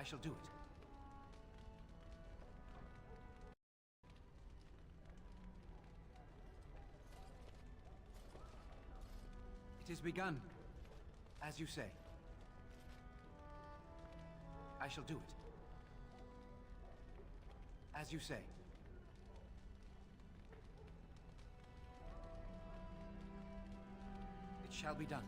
I shall do it. It is begun, as you say. I shall do it. As you say. It shall be done.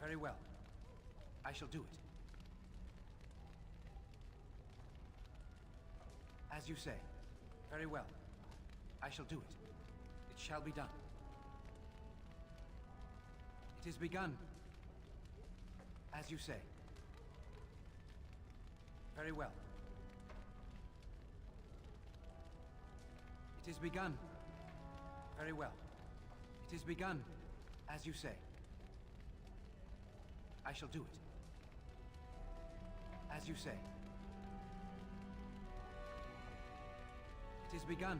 Very well. I shall do it. As you say. Very well. I shall do it. It shall be done. It is begun. As you say. Very well. It is begun. Very well. It is begun. As you say. I shall do it. As you say. It is begun.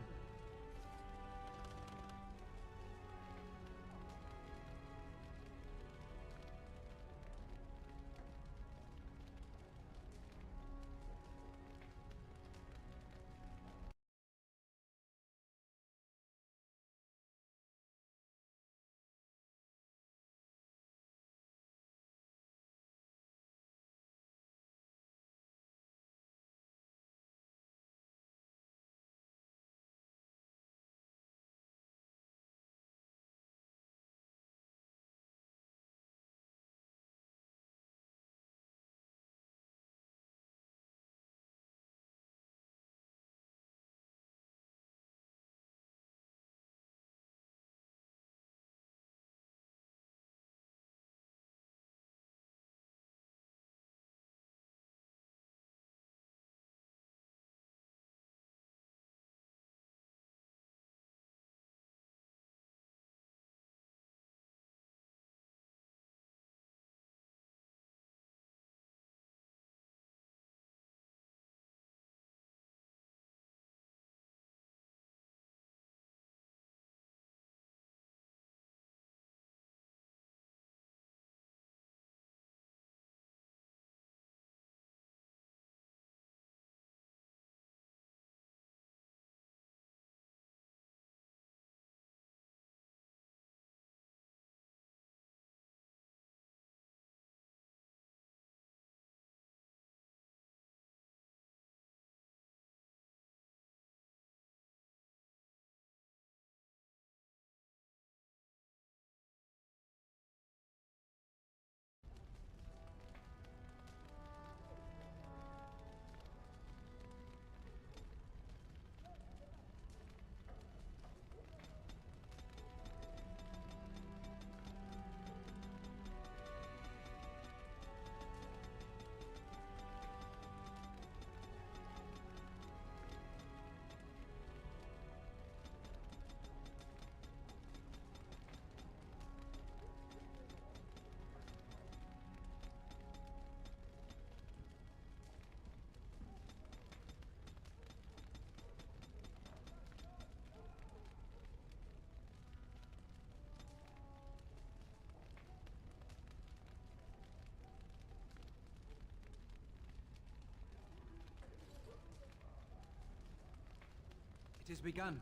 It has begun.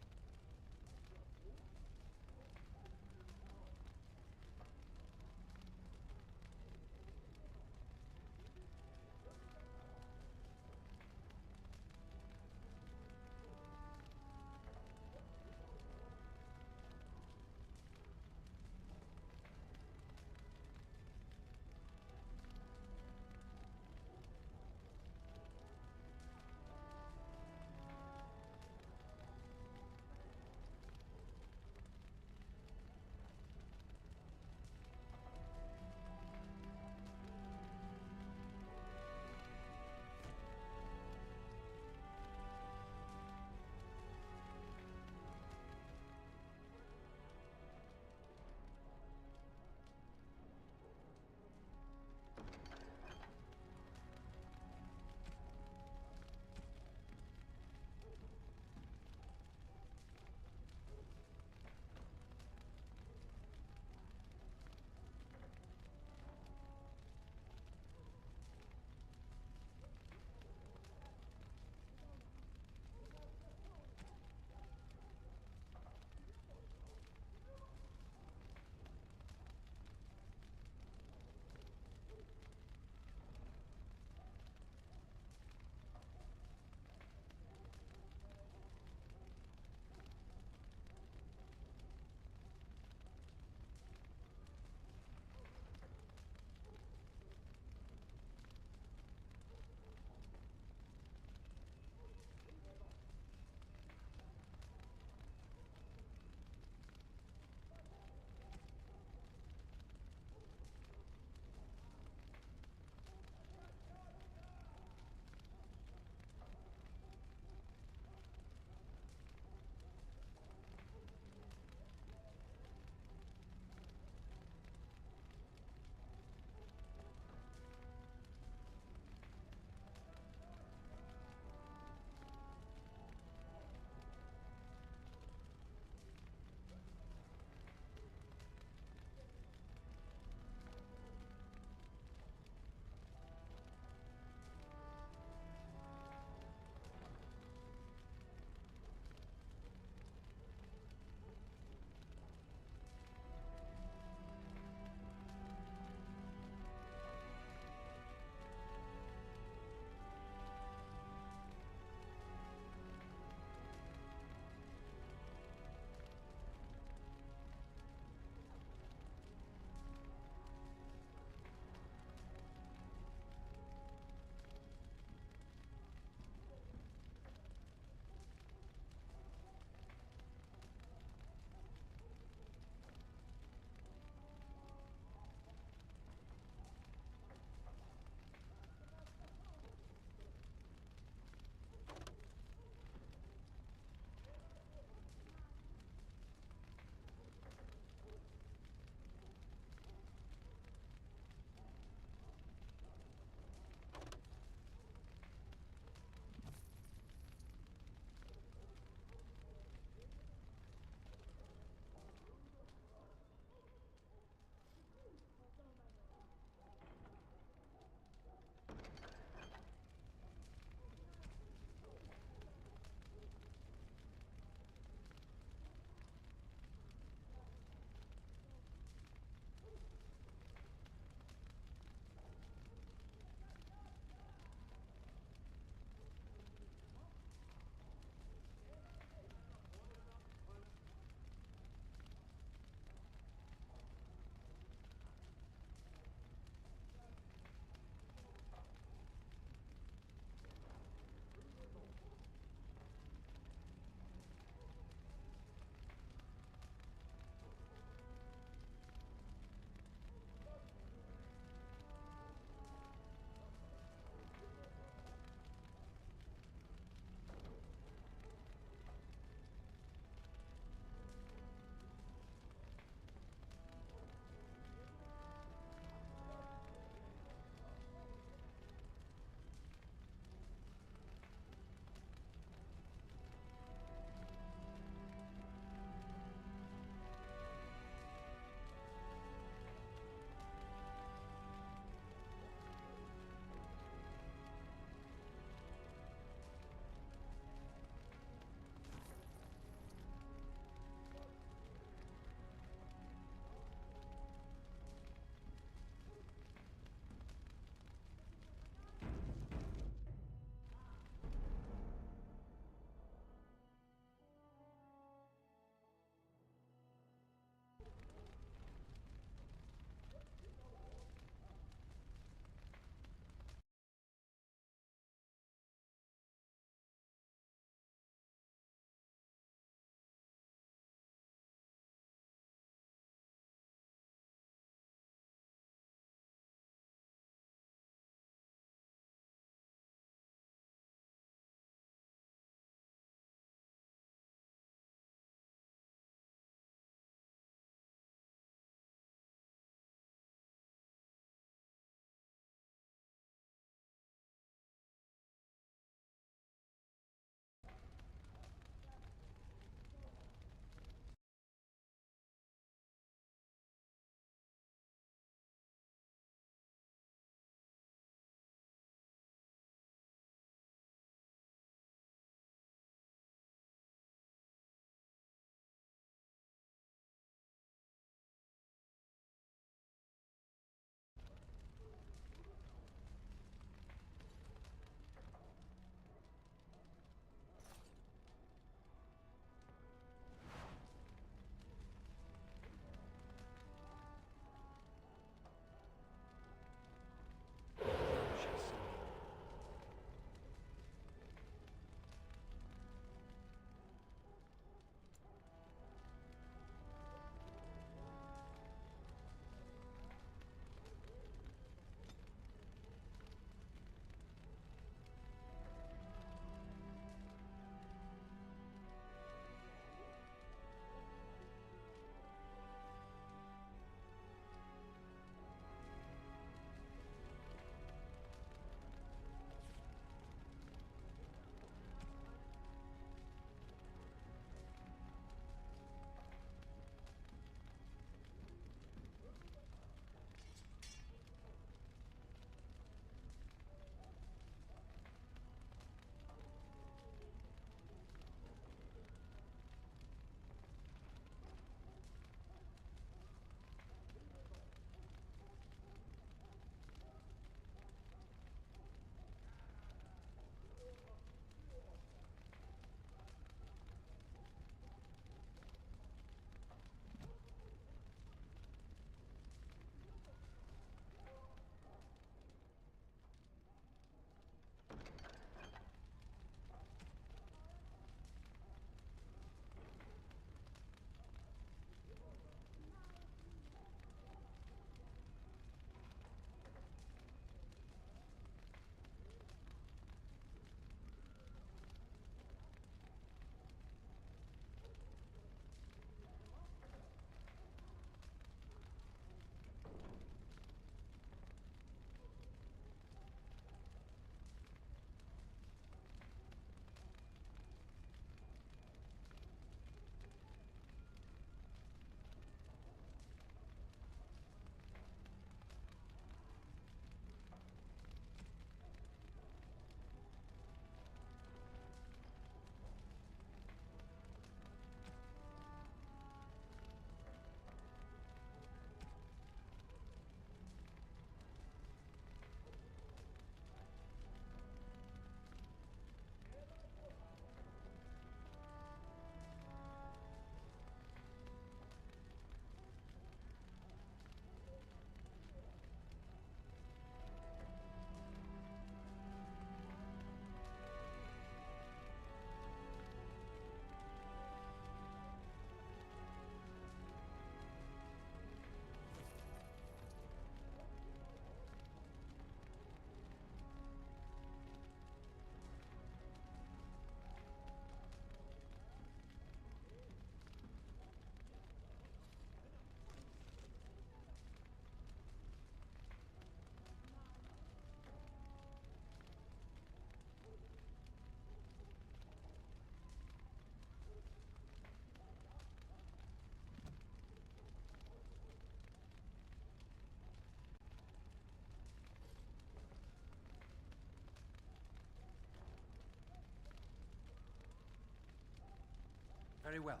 Very well.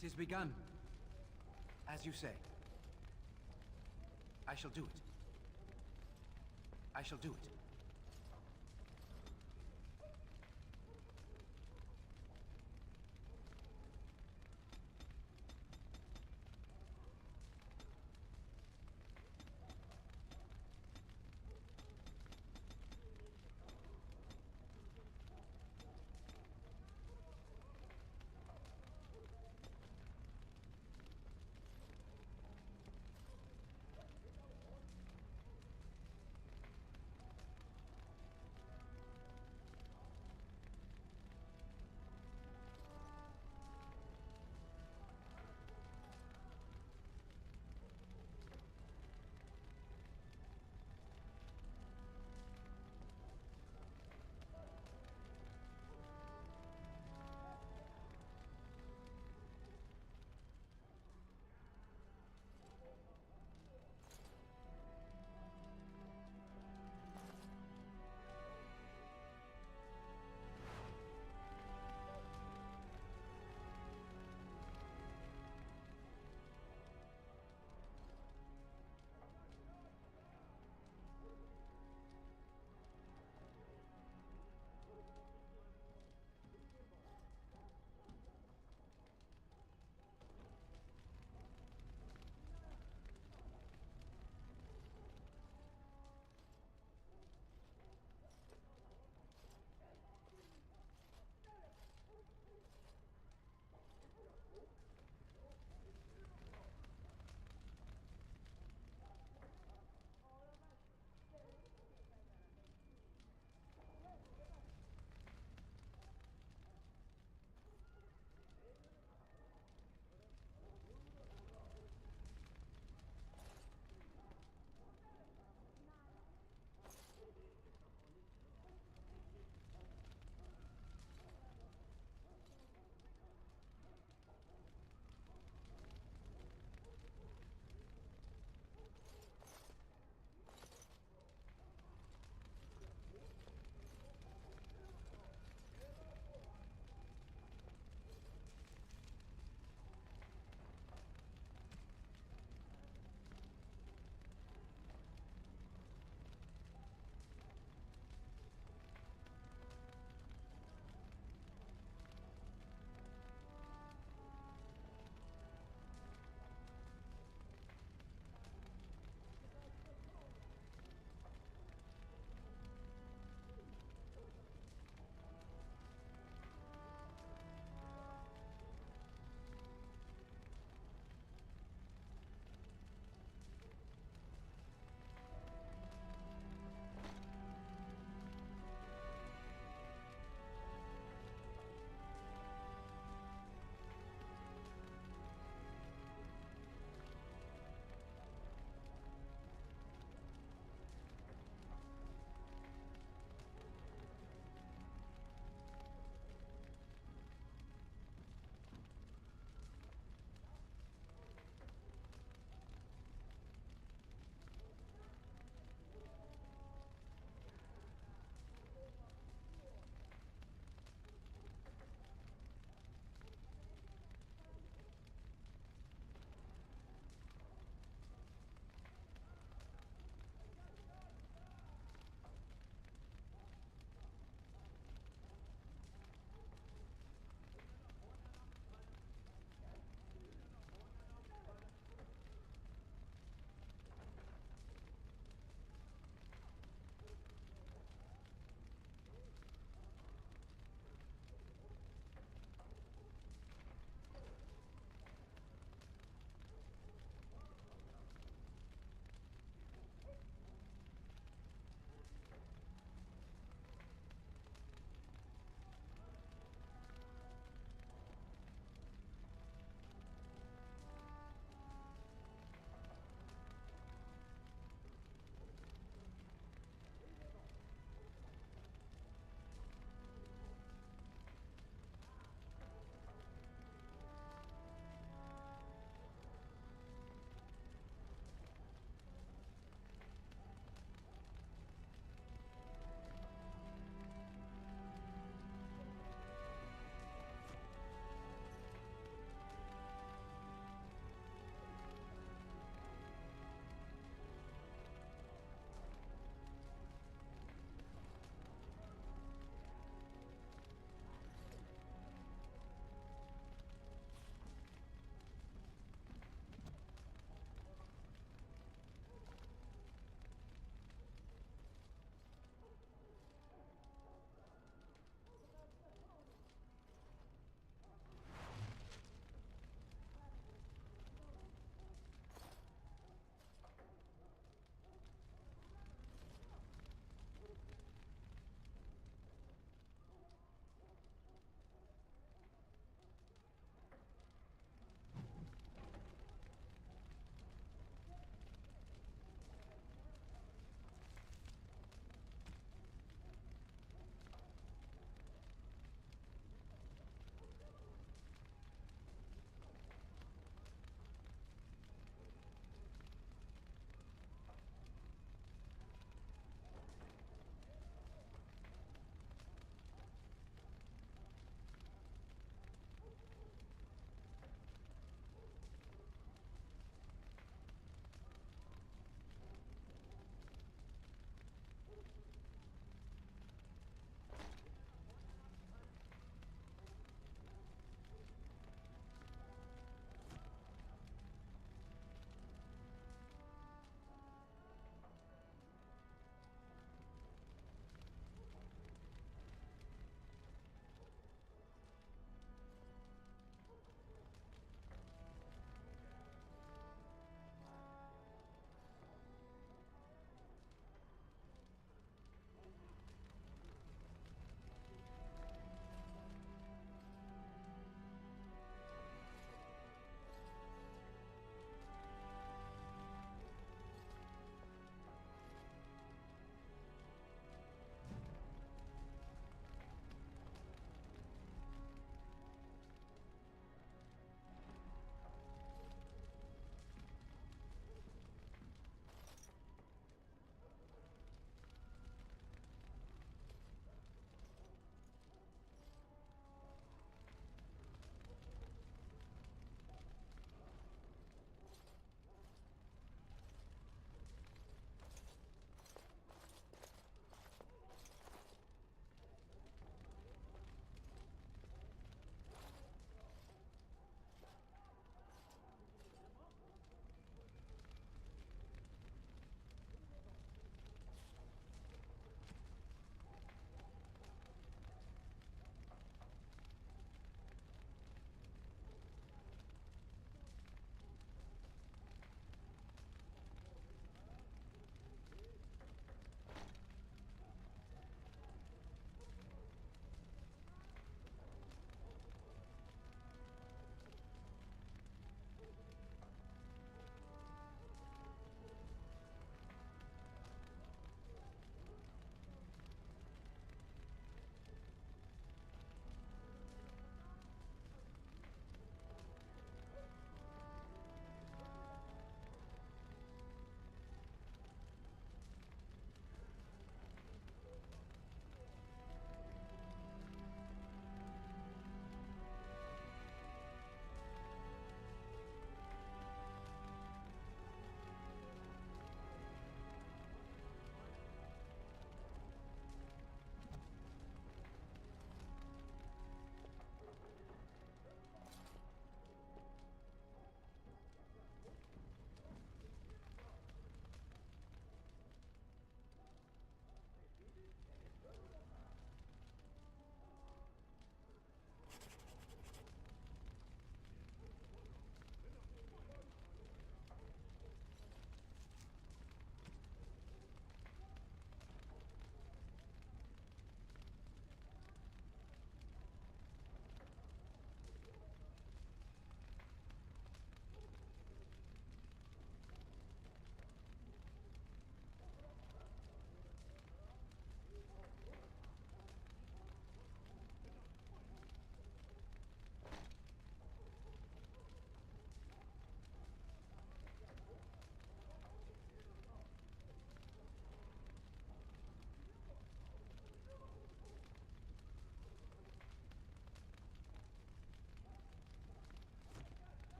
It is begun. As you say. I shall do it. I shall do it.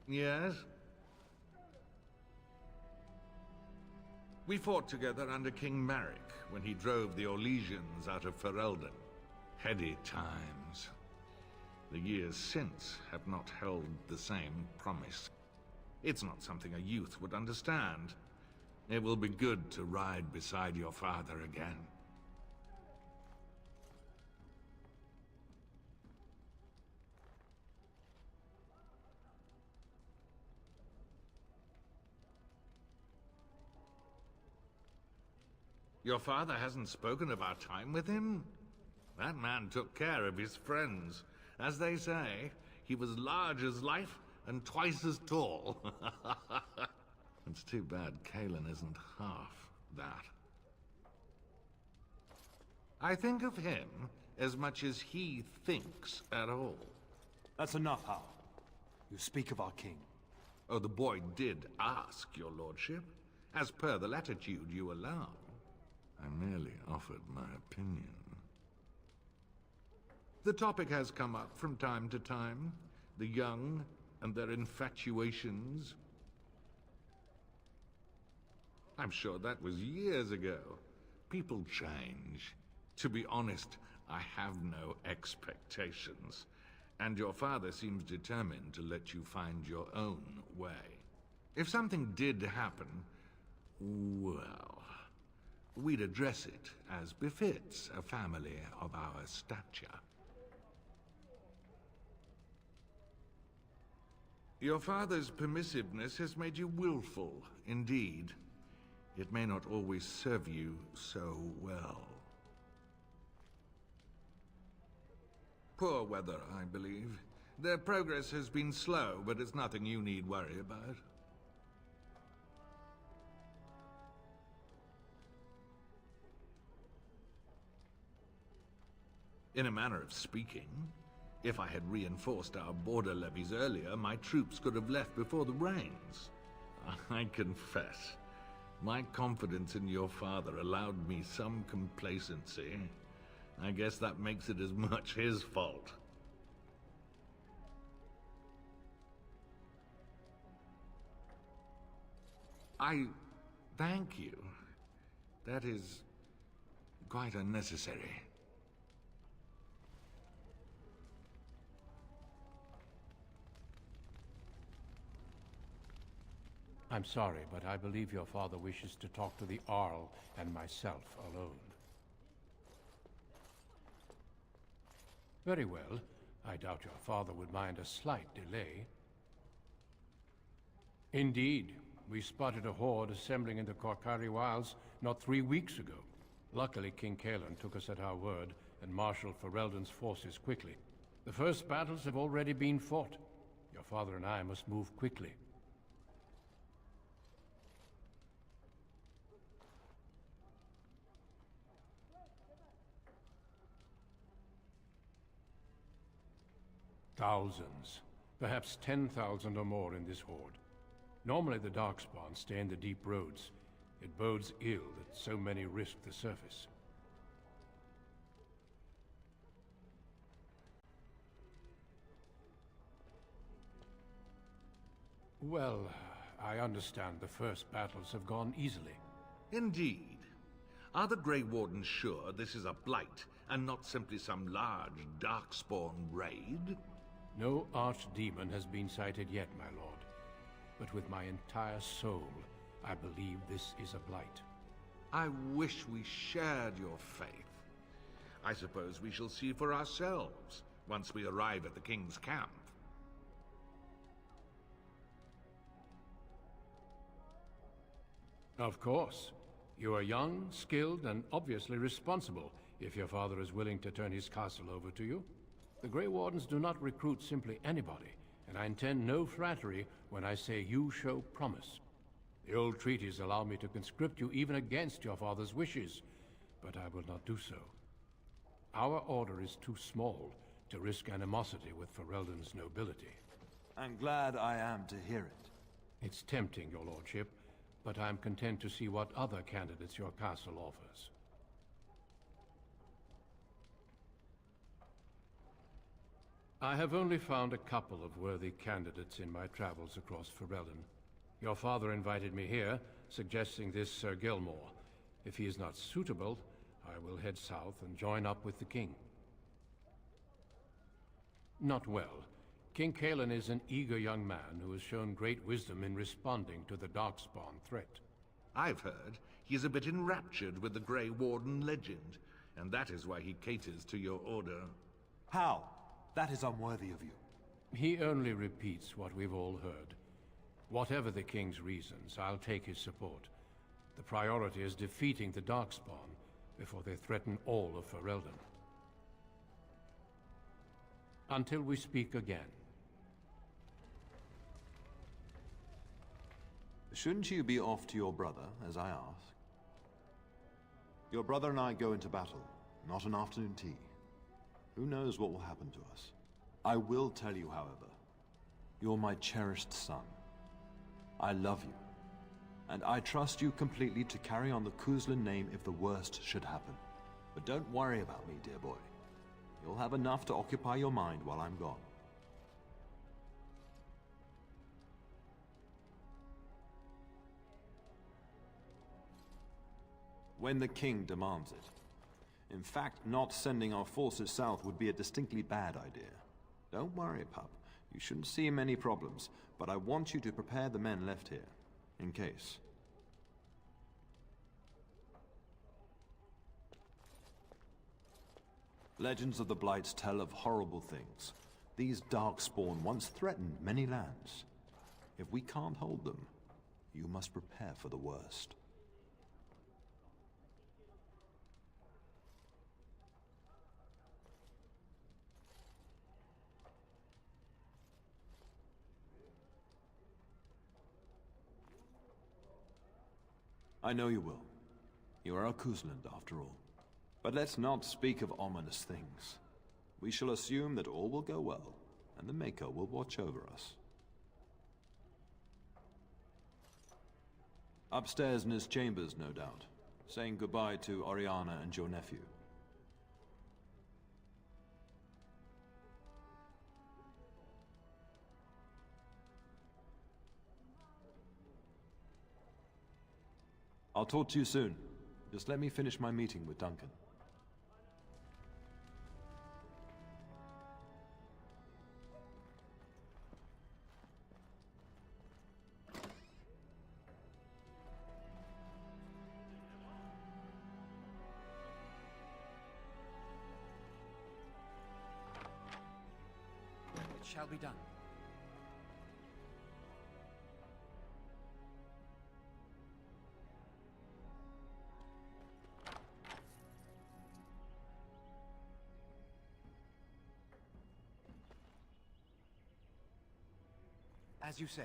Yes? We fought together under King Maric when he drove the Orlesians out of Ferelden. Heady times. The years since have not held the same promise. It's not something a youth would understand. It will be good to ride beside your father again. Your father hasn't spoken of our time with him? That man took care of his friends. As they say, he was large as life and twice as tall. It's too bad Cailan isn't half that. I think of him as much as he thinks at all. That's enough, Howe. You speak of our king. Oh, the boy did ask, your lordship, as per the latitude you allow. I merely offered my opinion. The topic has come up from time to time. The young and their infatuations. I'm sure that was years ago. People change. To be honest, I have no expectations. And your father seems determined to let you find your own way. If something did happen, well, we'd address it as befits a family of our stature. Your father's permissiveness has made you willful, indeed. It may not always serve you so well. Poor weather, I believe. Their progress has been slow, but it's nothing you need worry about. In a manner of speaking, if I had reinforced our border levies earlier, my troops could have left before the rains. I confess, my confidence in your father allowed me some complacency. I guess that makes it as much his fault. I thank you. That is quite unnecessary. I'm sorry, but I believe your father wishes to talk to the Arl and myself alone. Very well. I doubt your father would mind a slight delay. Indeed. We spotted a horde assembling in the Korcari Wilds not 3 weeks ago. Luckily, King Cailan took us at our word and marshaled Ferelden's forces quickly. The first battles have already been fought. Your father and I must move quickly. Thousands. Perhaps 10,000 or more in this horde. Normally the Darkspawn stay in the deep roads. It bodes ill that so many risk the surface. Well, I understand the first battles have gone easily. Indeed. Are the Grey Wardens sure this is a Blight, and not simply some large Darkspawn raid? No archdemon has been sighted yet, my lord. But with my entire soul, I believe this is a Blight. I wish we shared your faith. I suppose we shall see for ourselves once we arrive at the King's camp. Of course. You are young, skilled, and obviously responsible, if your father is willing to turn his castle over to you. The Grey Wardens do not recruit simply anybody, and I intend no flattery when I say you show promise. The old treaties allow me to conscript you even against your father's wishes, but I will not do so. Our order is too small to risk animosity with Ferelden's nobility. I'm glad I am to hear it. It's tempting, your lordship, but I am content to see what other candidates your castle offers. I have only found a couple of worthy candidates in my travels across Ferelden. Your father invited me here, suggesting this Sir Gilmore. If he is not suitable, I will head south and join up with the king. Not well. King Cailan is an eager young man who has shown great wisdom in responding to the Darkspawn threat. I've heard he is a bit enraptured with the Grey Warden legend, and that is why he caters to your order. How? That is unworthy of you. He only repeats what we've all heard. Whatever the king's reasons, I'll take his support. The priority is defeating the Darkspawn before they threaten all of Ferelden. Until we speak again. Shouldn't you be off to your brother, as I asked? Your brother and I go into battle, not an afternoon tea. Who knows what will happen to us? I will tell you, however, you're my cherished son. I love you, and I trust you completely to carry on the Cousland name if the worst should happen. But don't worry about me, dear boy. You'll have enough to occupy your mind while I'm gone. When the king demands it. In fact, not sending our forces south would be a distinctly bad idea. Don't worry, pup. You shouldn't see many problems, but I want you to prepare the men left here, in case. Legends of the Blights tell of horrible things. These Darkspawn once threatened many lands. If we can't hold them, you must prepare for the worst. I know you will. You are a Cousland, after all. But let's not speak of ominous things. We shall assume that all will go well, and the Maker will watch over us. Upstairs in his chambers, no doubt, saying goodbye to Oriana and your nephew. I'll talk to you soon. Just let me finish my meeting with Duncan. It shall be done. As you say.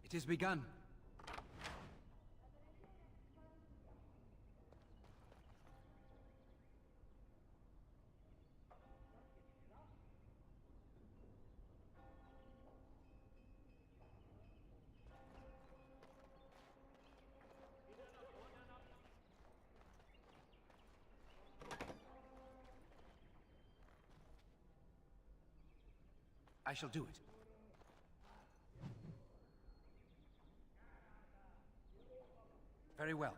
It is begun. I shall do it. Very well.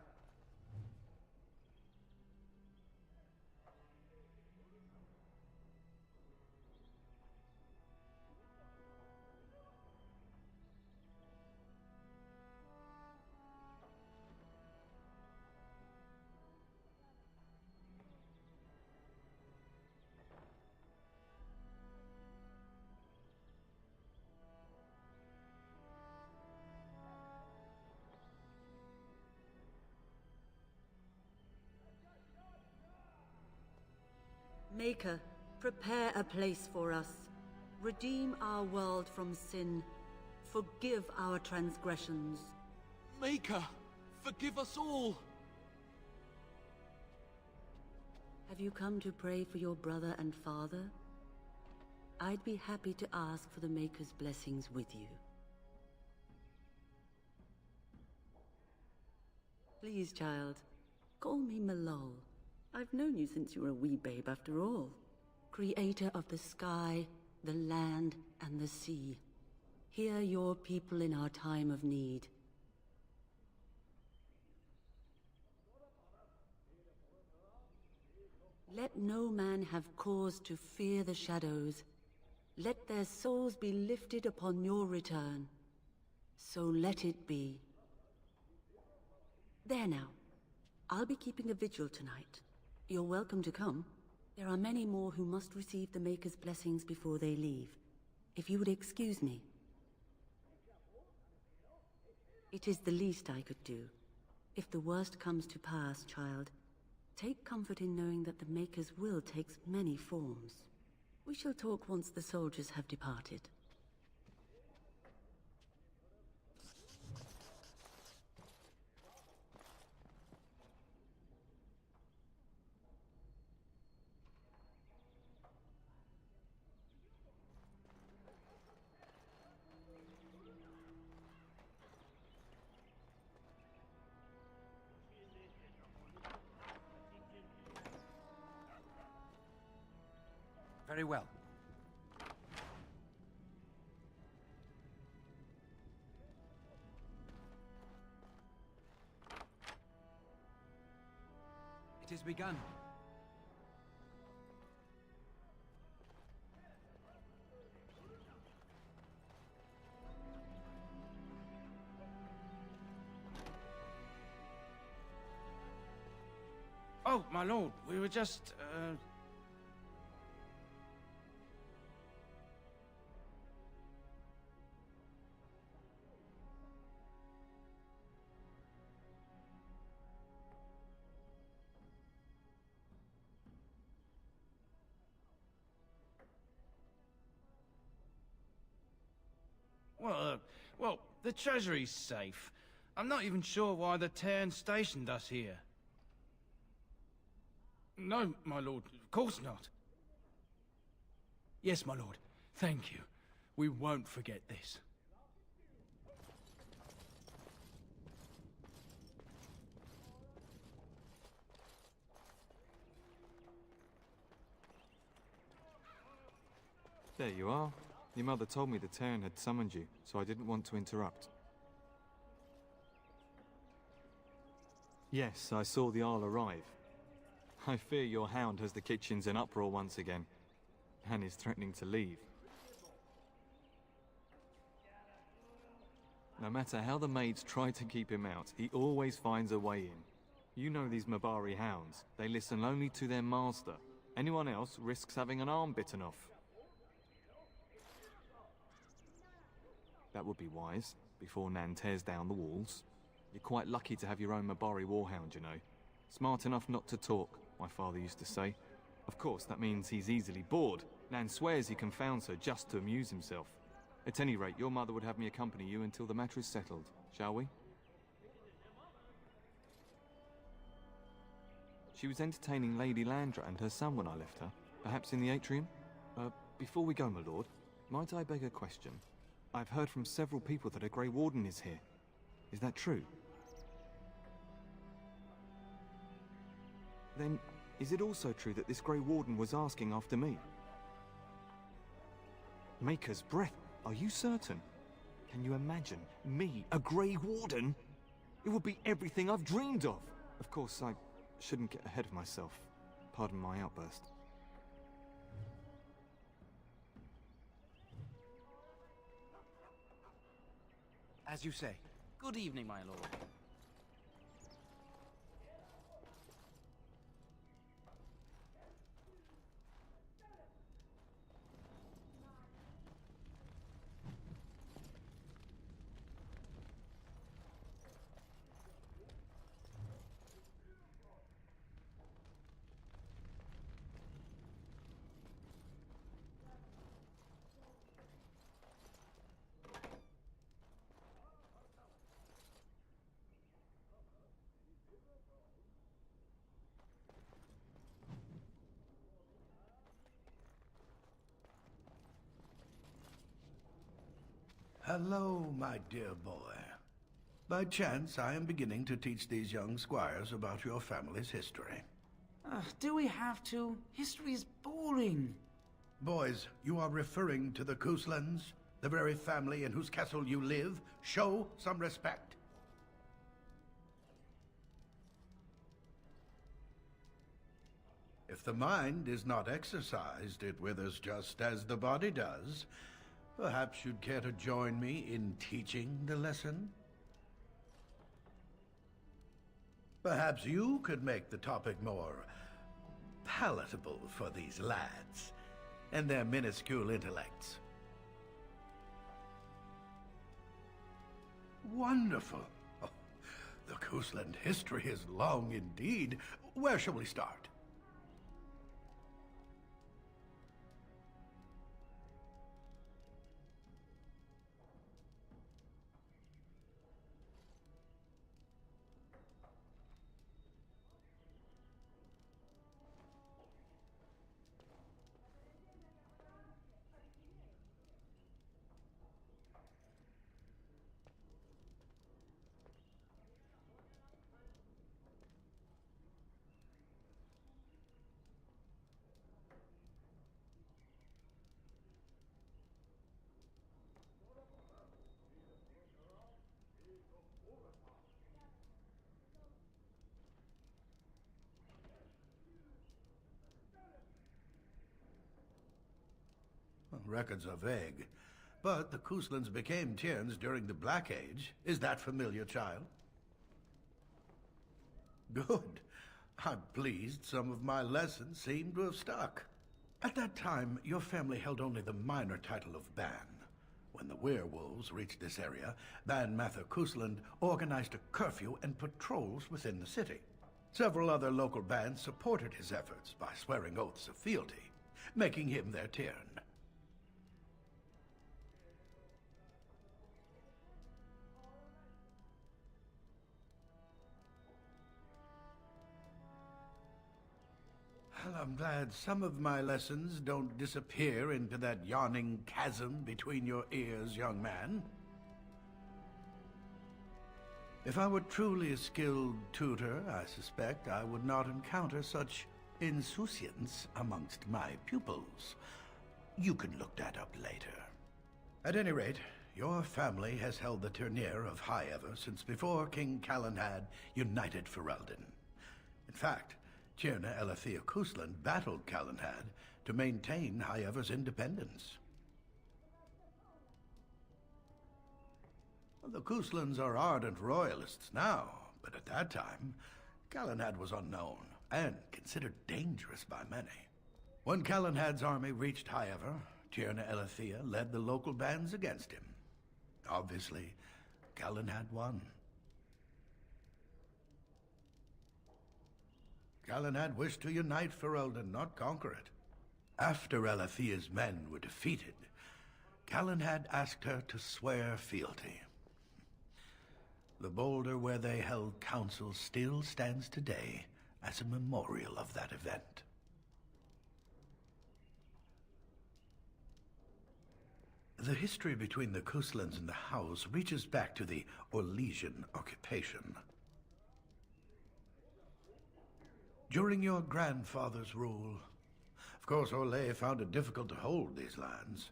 Maker, prepare a place for us. Redeem our world from sin. Forgive our transgressions. Maker, forgive us all! Have you come to pray for your brother and father? I'd be happy to ask for the Maker's blessings with you. Please, child. Call me Malol. I've known you since you were a wee babe after all. Creator of the sky, the land, and the sea. Hear your people in our time of need. Let no man have cause to fear the shadows. Let their souls be lifted upon your return. So let it be. There now. I'll be keeping a vigil tonight. You're welcome to come. There are many more who must receive the Maker's blessings before they leave. If you would excuse me. It is the least I could do. If the worst comes to pass, child, take comfort in knowing that the Maker's will takes many forms. We shall talk once the soldiers have departed. Very well. It has begun. Oh, my lord, we were just, Well, the treasury's safe. I'm not even sure why the Teyrn stationed us here. No, my lord, of course not. Yes, my lord, thank you. We won't forget this. There you are. Your mother told me the Teyrn had summoned you, so I didn't want to interrupt. Yes, I saw the Arl arrive. I fear your hound has the kitchens in uproar once again, and is threatening to leave. No matter how the maids try to keep him out, he always finds a way in. You know these Mabari hounds. They listen only to their master. Anyone else risks having an arm bitten off. That would be wise, before Nan tears down the walls. You're quite lucky to have your own Mabari warhound, you know. Smart enough not to talk, my father used to say. Of course, that means he's easily bored. Nan swears he confounds her just to amuse himself. At any rate, your mother would have me accompany you until the matter is settled, shall we? She was entertaining Lady Landra and her son when I left her, perhaps in the atrium? Before we go, my lord, might I beg a question? I've heard from several people that a Grey Warden is here. Is that true? Then, is it also true that this Grey Warden was asking after me? Maker's breath, are you certain? Can you imagine me, a Grey Warden? It would be everything I've dreamed of. Of course, I shouldn't get ahead of myself. Pardon my outburst. As you say. Good evening, my lord. Hello, my dear boy. By chance, I am beginning to teach these young squires about your family's history. Do we have to? History is boring. Boys, you are referring to the Couslands, the very family in whose castle you live. Show some respect. If the mind is not exercised, it withers just as the body does. Perhaps you'd care to join me in teaching the lesson? Perhaps you could make the topic more palatable for these lads and their minuscule intellects. Wonderful. Oh, the Cousland history is long indeed. Where shall we start? Records are vague, but the Couslands became Teyrns during the Black Age. Is that familiar, child? Good. I'm pleased some of my lessons seem to have stuck. At that time, your family held only the minor title of Ban. When the werewolves reached this area, Ban Mather Cousland organized a curfew and patrols within the city. Several other local bands supported his efforts by swearing oaths of fealty, making him their Teyrn. Well, I'm glad some of my lessons don't disappear into that yawning chasm between your ears, young man. If I were truly a skilled tutor, I suspect I would not encounter such insouciance amongst my pupils. You can look that up later. At any rate, your family has held the tournure of HIGHEVER since before King Calenhad united Ferelden. In fact, Ciaran Cousland battled Calenhad to maintain HIGHEVER's independence. The Couslands are ardent royalists now, but at that time, Calenhad was unknown and considered dangerous by many. When Calenhad's army reached HIGHEVER, Ciaran led the local bands against him. Obviously, Calenhad won. Calenhad wished to unite Ferelden, not conquer it. After Elethia's men were defeated, Calenhad asked her to swear fealty. The boulder where they held council still stands today as a memorial of that event. The history between the Couslands and the Hows reaches back to the Orlesian occupation. During your grandfather's rule, of course, Orlais found it difficult to hold these lands.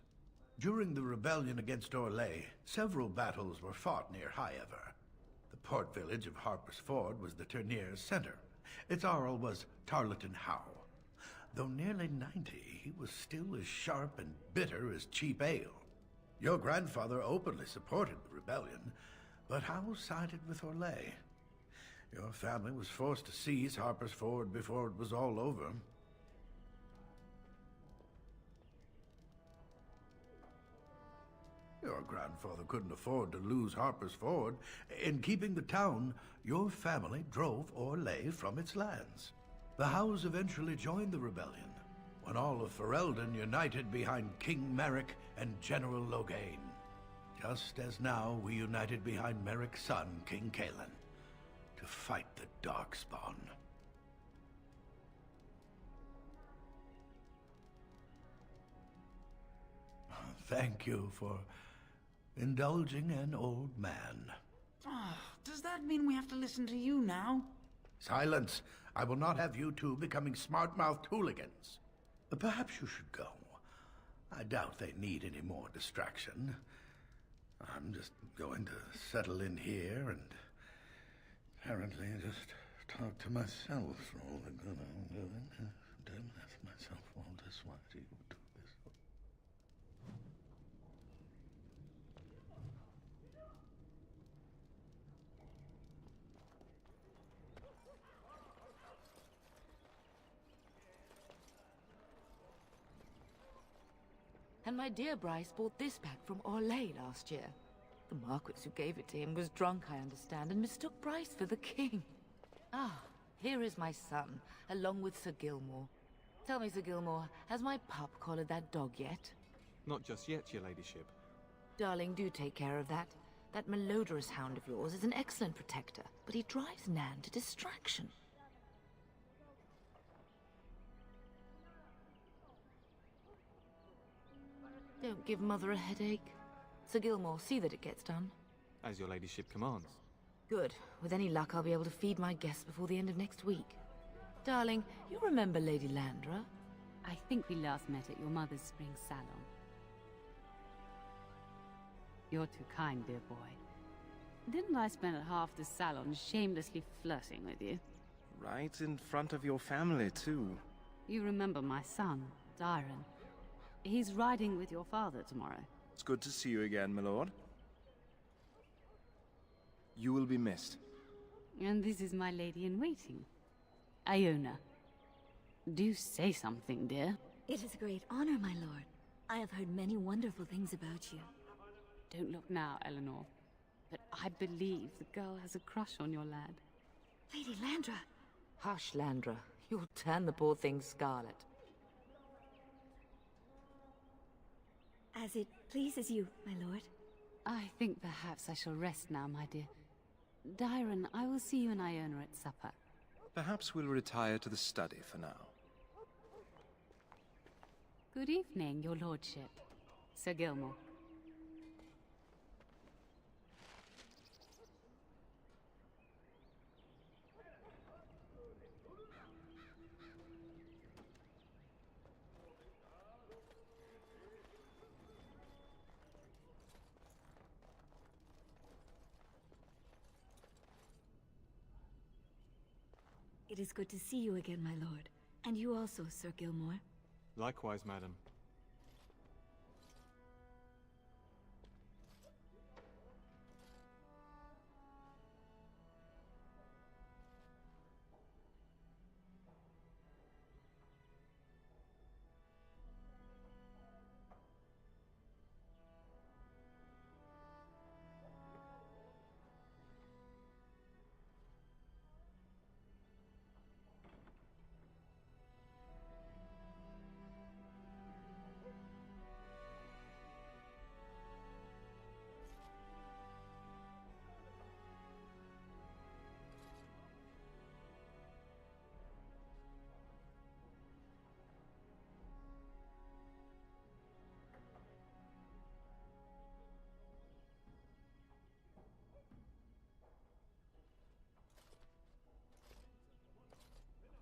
During the rebellion against Orlais, several battles were fought near HIGHEVER. The port village of Harper's Ford was the tourneur's center. Its Arl was Tarleton Howe. Though nearly 90, he was still as sharp and bitter as cheap ale. Your grandfather openly supported the rebellion, but Howe sided with Orlais. Your family was forced to seize Harper's Ford before it was all over. Your grandfather couldn't afford to lose Harper's Ford. In keeping the town, your family drove Orlais from its lands. The Howes eventually joined the rebellion, when all of Ferelden united behind King Merrick and General Loghain. Just as now we united behind Merrick's son, King Cailan, to fight the Darkspawn. Thank you for indulging an old man. that mean we have to listen to you now? Silence! I will not have you two becoming smart-mouthed hooligans. Perhaps you should go. I doubt they need any more distraction. I'm just going to settle in here and apparently just talk to myself for all the good I'm doing. Damn myself all this. Why do you do this? And my dear Bryce bought this back from Orlais last year. The Marquis who gave it to him was drunk, I understand, and mistook Bryce for the king. Ah, here is my son, along with Sir Gilmore. Tell me, Sir Gilmore, has my pup collared that dog yet? Not just yet, your ladyship. Darling, do take care of that. That malodorous hound of yours is an excellent protector, but he drives Nan to distraction. Don't give Mother a headache. Sir Gilmore, see that it gets done. As your ladyship commands. Good. With any luck, I'll be able to feed my guests before the end of next week. Darling, you remember Lady Landra? I think we last met at your mother's spring salon. You're too kind, dear boy. Didn't I spend half the salon shamelessly flirting with you? Right in front of your family, too. You remember my son, Teyrn. He's riding with your father tomorrow. It's good to see you again, my lord. You will be missed. And this is my lady-in-waiting, Iona. Do say something, dear. It is a great honor, my lord. I have heard many wonderful things about you. Don't look now, Eleanor. But I believe the girl has a crush on your lad. Lady Landra! Hush, Landra. You'll turn the poor thing scarlet. As it pleases you, my lord. I think perhaps I shall rest now, my dear. Teyrn, I will see you and Iona at supper. Perhaps we'll retire to the study for now. Good evening, your lordship. Sir Gilmore. It is good to see you again, my lord. And you also, Sir Gilmore. Likewise, madam.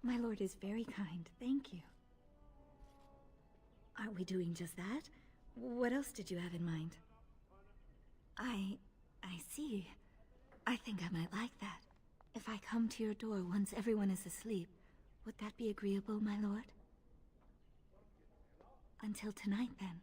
My lord is very kind, thank you. Aren't we doing just that? What else did you have in mind? I see. I think I might like that. If I come to your door once everyone is asleep, would that be agreeable, my lord? Until tonight, then.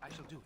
I shall do it.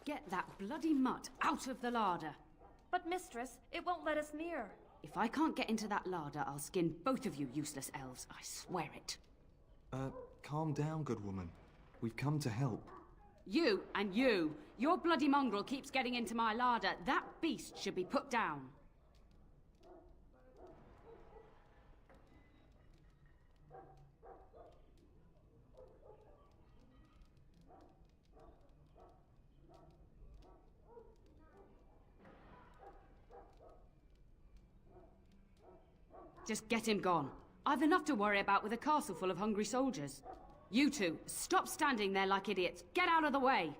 Get that bloody mutt out of the larder. But mistress, it won't let us near. If I can't get into that larder, I'll skin both of you useless elves. I swear it. Calm down, good woman. We've come to help. You and you. Your bloody mongrel keeps getting into my larder. That beast should be put down. Just get him gone. I've enough to worry about with a castle full of hungry soldiers. You two, stop standing there like idiots. Get out of the way!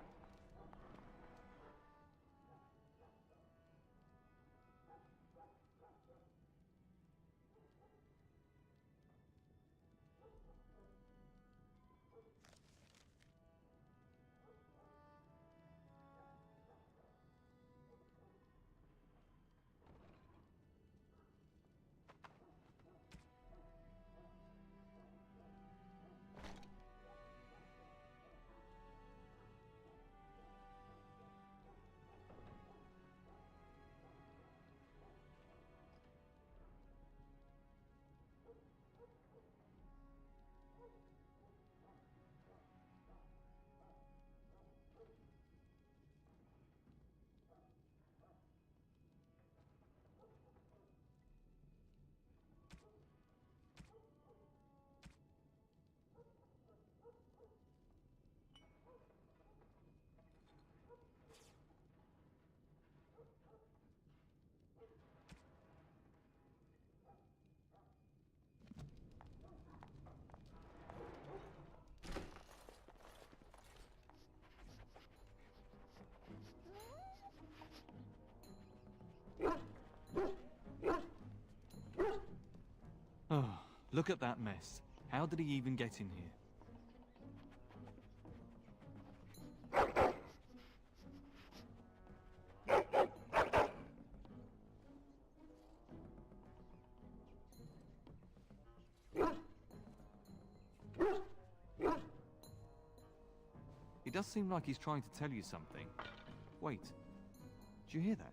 Oh, look at that mess. How did he even get in here? He does seem like he's trying to tell you something. Wait, do you hear that?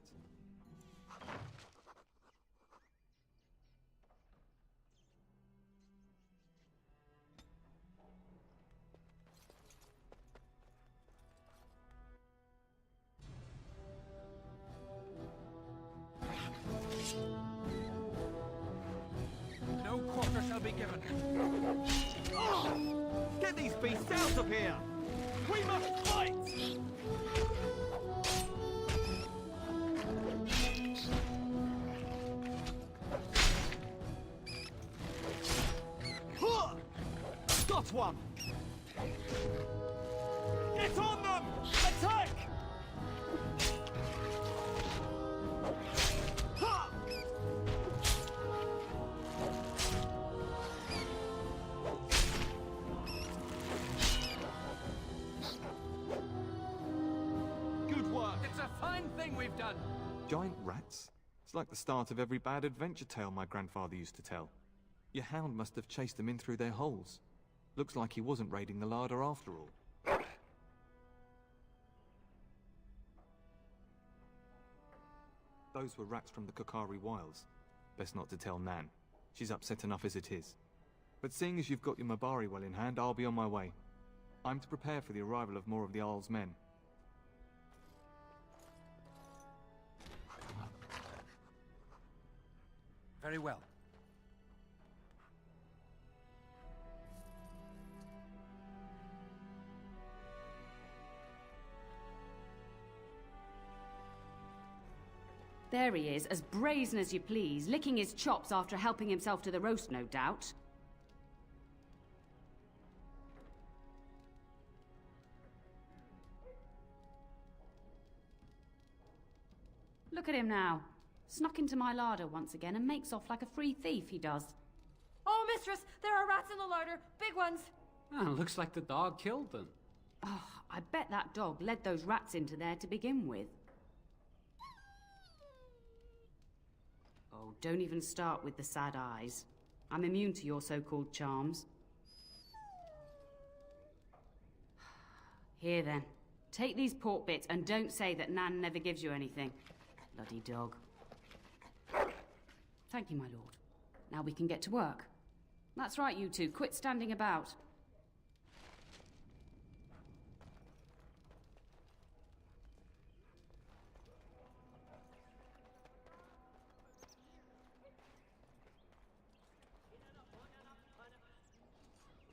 No quarter shall be given. Get these beasts out of here! We must fight! Got one! Get on them! Attack! We've done. Giant rats? It's like the start of every bad adventure tale my grandfather used to tell. Your hound must have chased them in through their holes. Looks like he wasn't raiding the larder after all. Those were rats from the Kokari Wilds. Best not to tell Nan. She's upset enough as it is. But seeing as you've got your Mabari well in hand, I'll be on my way. I'm to prepare for the arrival of more of the Arl's men. Very well. There he is, as brazen as you please, licking his chops after helping himself to the roast, no doubt. Look at him now. Snuck into my larder once again and makes off like a free thief, he does. Oh, mistress! There are rats in the larder! Big ones! Oh, looks like the dog killed them. Oh, I bet that dog led those rats into there to begin with. Oh, don't even start with the sad eyes. I'm immune to your so-called charms. Here then, Take these pork bits and don't say that Nan never gives you anything. Bloody dog. Thank you, my lord. Now we can get to work. That's right, you two. Quit standing about.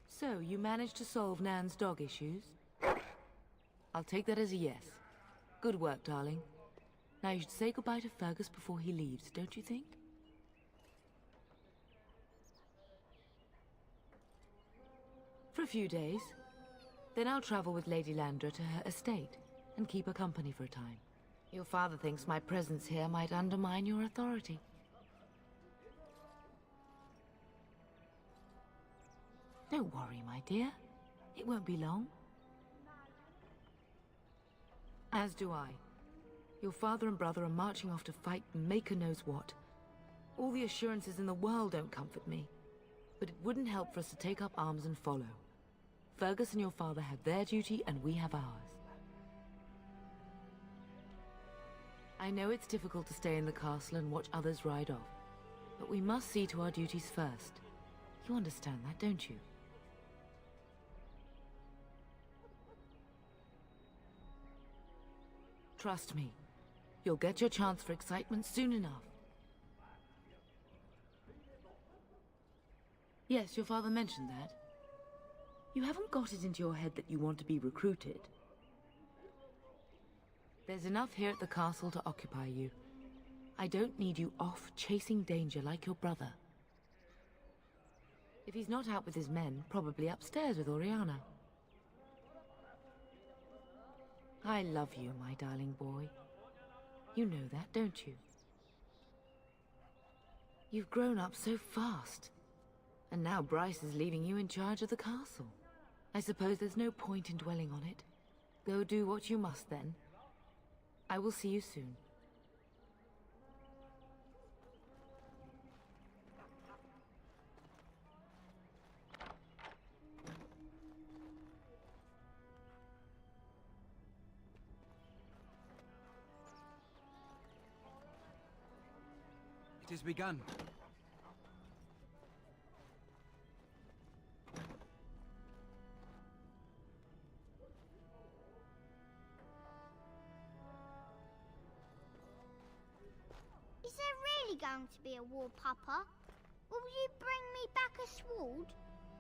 So, you managed to solve Nan's dog issues? I'll take that as a yes. Good work, darling. Now you should say goodbye to Fergus before he leaves, don't you think? For a few days. Then I'll travel with Lady Landra to her estate and keep her company for a time. Your father thinks my presence here might undermine your authority. Don't worry, my dear. It won't be long. As do I. Your father and brother are marching off to fight Maker knows what. All the assurances in the world don't comfort me. But it wouldn't help for us to take up arms and follow. Fergus and your father have their duty and we have ours. I know it's difficult to stay in the castle and watch others ride off. But we must see to our duties first. You understand that, don't you? Trust me, you'll get your chance for excitement soon enough. Yes, your father mentioned that. You haven't got it into your head that you want to be recruited. There's enough here at the castle to occupy you. I don't need you off chasing danger like your brother. If he's not out with his men, probably upstairs with Oriana. I love you, my darling boy. You know that, don't you? You've grown up so fast. And now Bryce is leaving you in charge of the castle. I suppose there's no point in dwelling on it. Go do what you must, then. I will see you soon. It has begun. Is there really going to be a war, Papa? Will you bring me back a sword?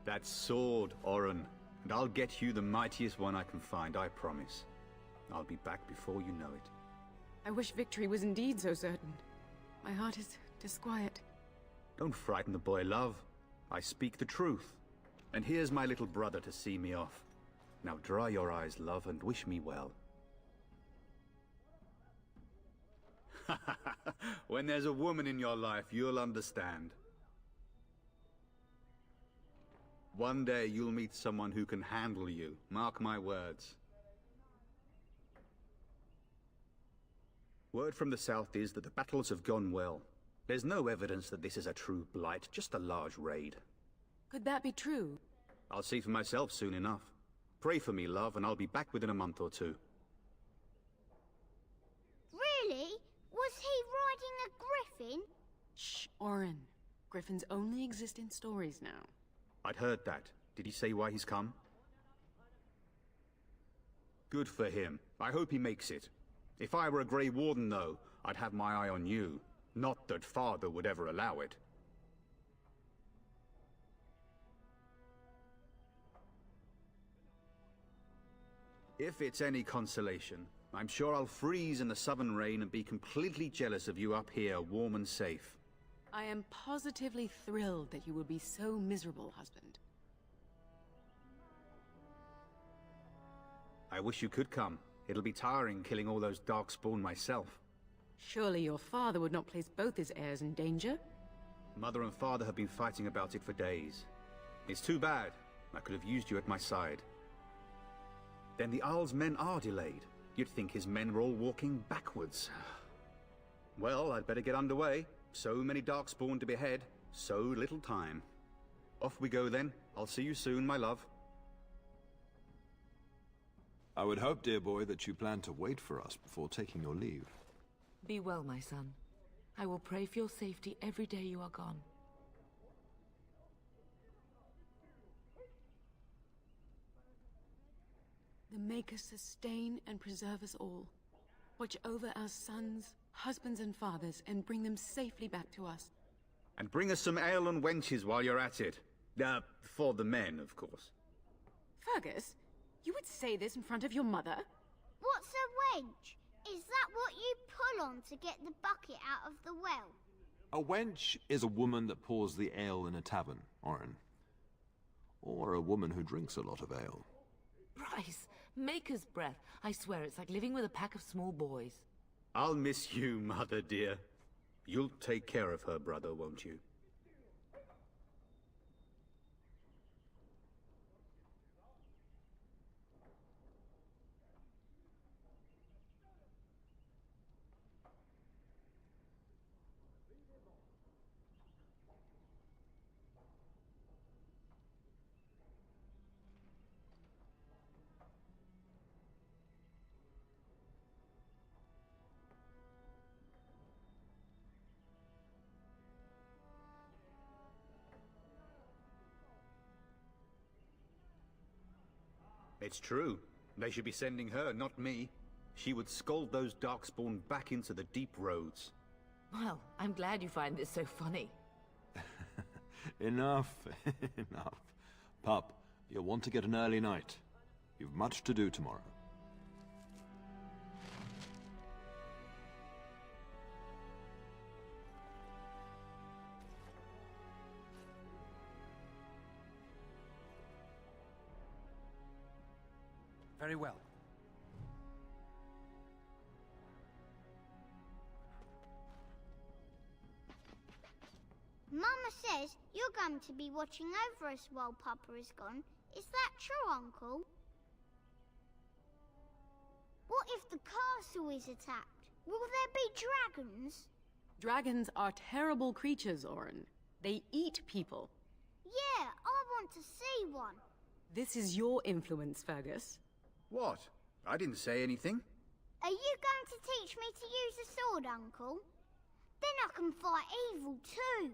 That sword, Oren. And I'll get you the mightiest one I can find, I promise. I'll be back before you know it. I wish victory was indeed so certain. My heart is disquiet. Don't frighten the boy, love. I speak the truth. And here's my little brother to see me off. Now dry your eyes, love, and wish me well. When there's a woman in your life, you'll understand. One day you'll meet someone who can handle you. Mark my words. Word from the south is that the battles have gone well. There's no evidence that this is a true blight, just a large raid. Could that be true? I'll see for myself soon enough. Pray for me, love, and I'll be back within a month or two. Really? Was he riding a griffin? Shh, Oren. Griffins only exist in stories now. I'd heard that. Did he say why he's come? Good for him. I hope he makes it. If I were a Grey Warden, though, I'd have my eye on you. Not that Father would ever allow it. If it's any consolation, I'm sure I'll freeze in the southern rain and be completely jealous of you up here, warm and safe. I am positively thrilled that you would be so miserable, husband. I wish you could come. It'll be tiring killing all those darkspawn myself. Surely your father would not place both his heirs in danger? Mother and Father have been fighting about it for days. It's too bad. I could have used you at my side. Then the Arl's men are delayed. You'd think his men were all walking backwards. Well, I'd better get underway. So many darkspawn to behead, so little time. Off we go then. I'll see you soon, my love. I would hope, dear boy, that you plan to wait for us before taking your leave. Be well, my son. I will pray for your safety every day you are gone. The Maker sustain and preserve us all. Watch over our sons, husbands and fathers, and bring them safely back to us. And bring us some ale and wenches while you're at it. For the men, of course. Fergus, you would say this in front of your mother? What's a wench? Is that what you pull on to get the bucket out of the well? A wench is a woman that pours the ale in a tavern, Oren. Or a woman who drinks a lot of ale. Bryce, Maker's breath. I swear it's like living with a pack of small boys. I'll miss you, Mother dear. You'll take care of her brother, won't you? It's true. They should be sending her, not me. She would scold those Darkspawn back into the deep roads. Well, I'm glad you find this so funny. Enough, enough. Pup, you'll want to get an early night. You've much to do tomorrow. Very well. Mama says you're going to be watching over us while Papa is gone. Is that true, Uncle? What if the castle is attacked? Will there be dragons? Dragons are terrible creatures, Oren. They eat people. Yeah, I want to see one. This is your influence, Fergus. What? I didn't say anything. Are you going to teach me to use a sword, Uncle? Then I can fight evil too.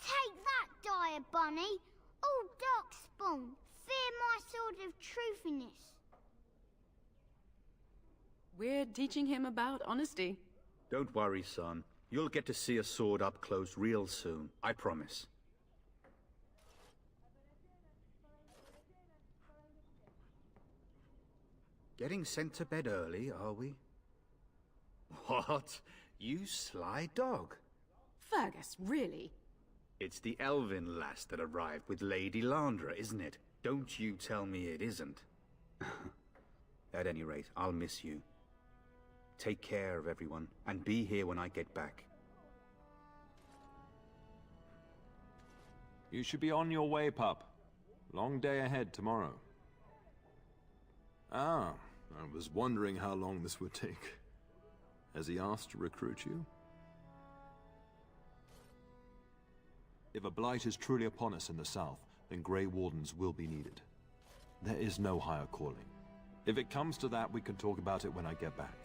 Take that, dire bunny. All Darkspawn, fear my sword of truthiness. We're teaching him about honesty. Don't worry, son. You'll get to see a sword up close real soon. I promise. Getting sent to bed early, are we? What? You sly dog. Fergus, really? It's the elven lass that arrived with Lady Landra, isn't it? Don't you tell me it isn't. At any rate, I'll miss you. Take care of everyone, and be here when I get back. You should be on your way, pup. Long day ahead tomorrow. Ah, I was wondering how long this would take. Has he asked to recruit you? If a blight is truly upon us in the south, then Grey Wardens will be needed. There is no higher calling. If it comes to that, we can talk about it when I get back.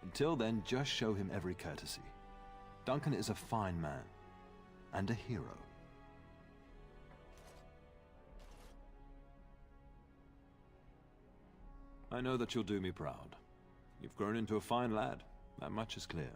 Until then, just show him every courtesy. Duncan is a fine man, and a hero. I know that you'll do me proud. You've grown into a fine lad. That much is clear.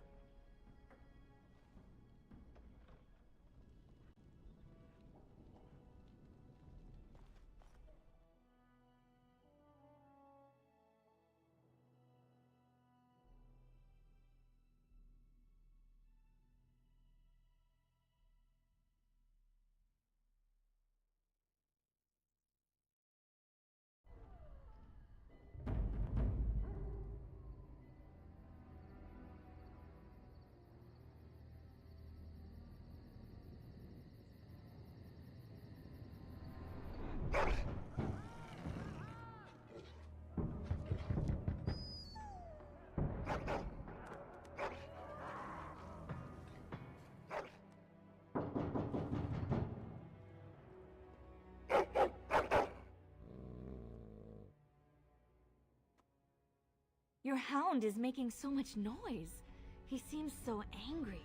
Your hound is making so much noise. He seems so angry.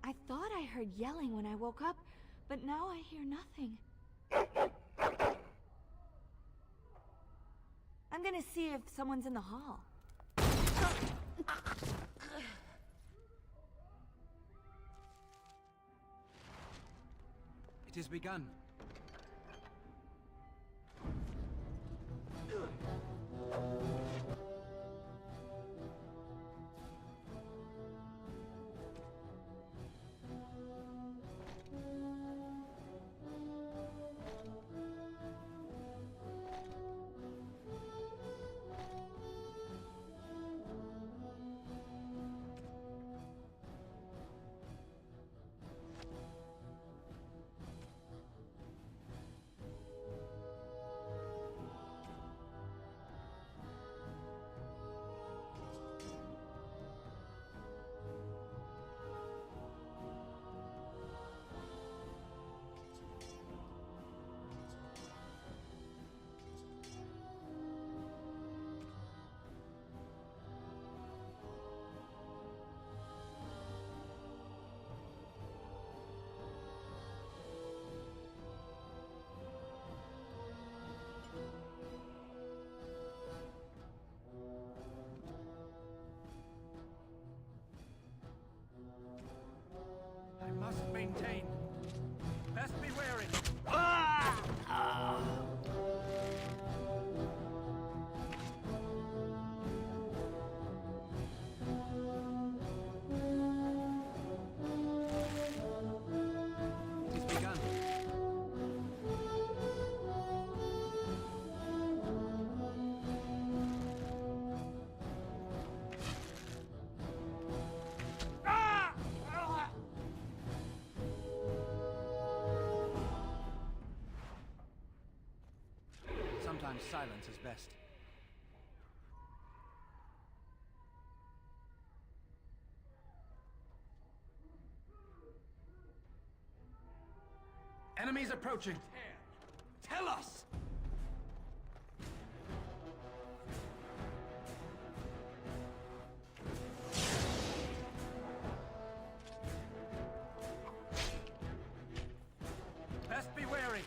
I thought I heard yelling when I woke up, but now I hear nothing. I'm gonna see if someone's in the hall. It has begun. I must maintain. Best be wary. It has begun. Sometimes silence is best. Enemies approaching. Tell us! Best be wary.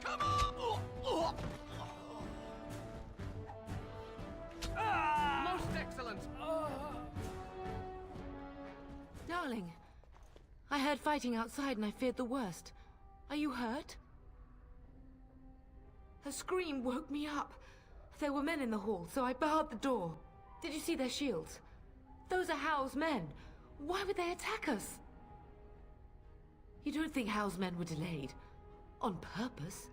Come on! Most excellent! Darling, I heard fighting outside and I feared the worst. Are you hurt? Her scream woke me up. There were men in the hall, so I barred the door. Did you see their shields? Those are Howe's men. Why would they attack us? You don't think Howe's men were delayed? On purpose?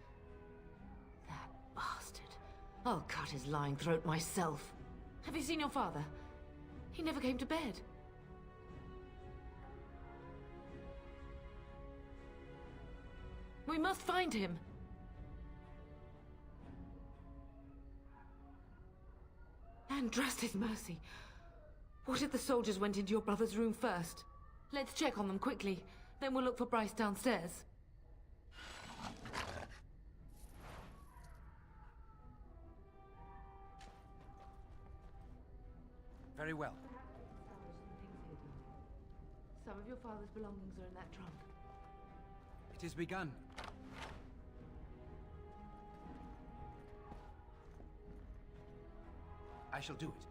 That bastard. I'll cut his lying throat myself. Have you seen your father? He never came to bed. We must find him. And trust his mercy. What if the soldiers went into your brother's room first? Let's check on them quickly. Then we'll look for Bryce downstairs. Very well. Some of your father's belongings are in that trunk. It has begun. I shall do it.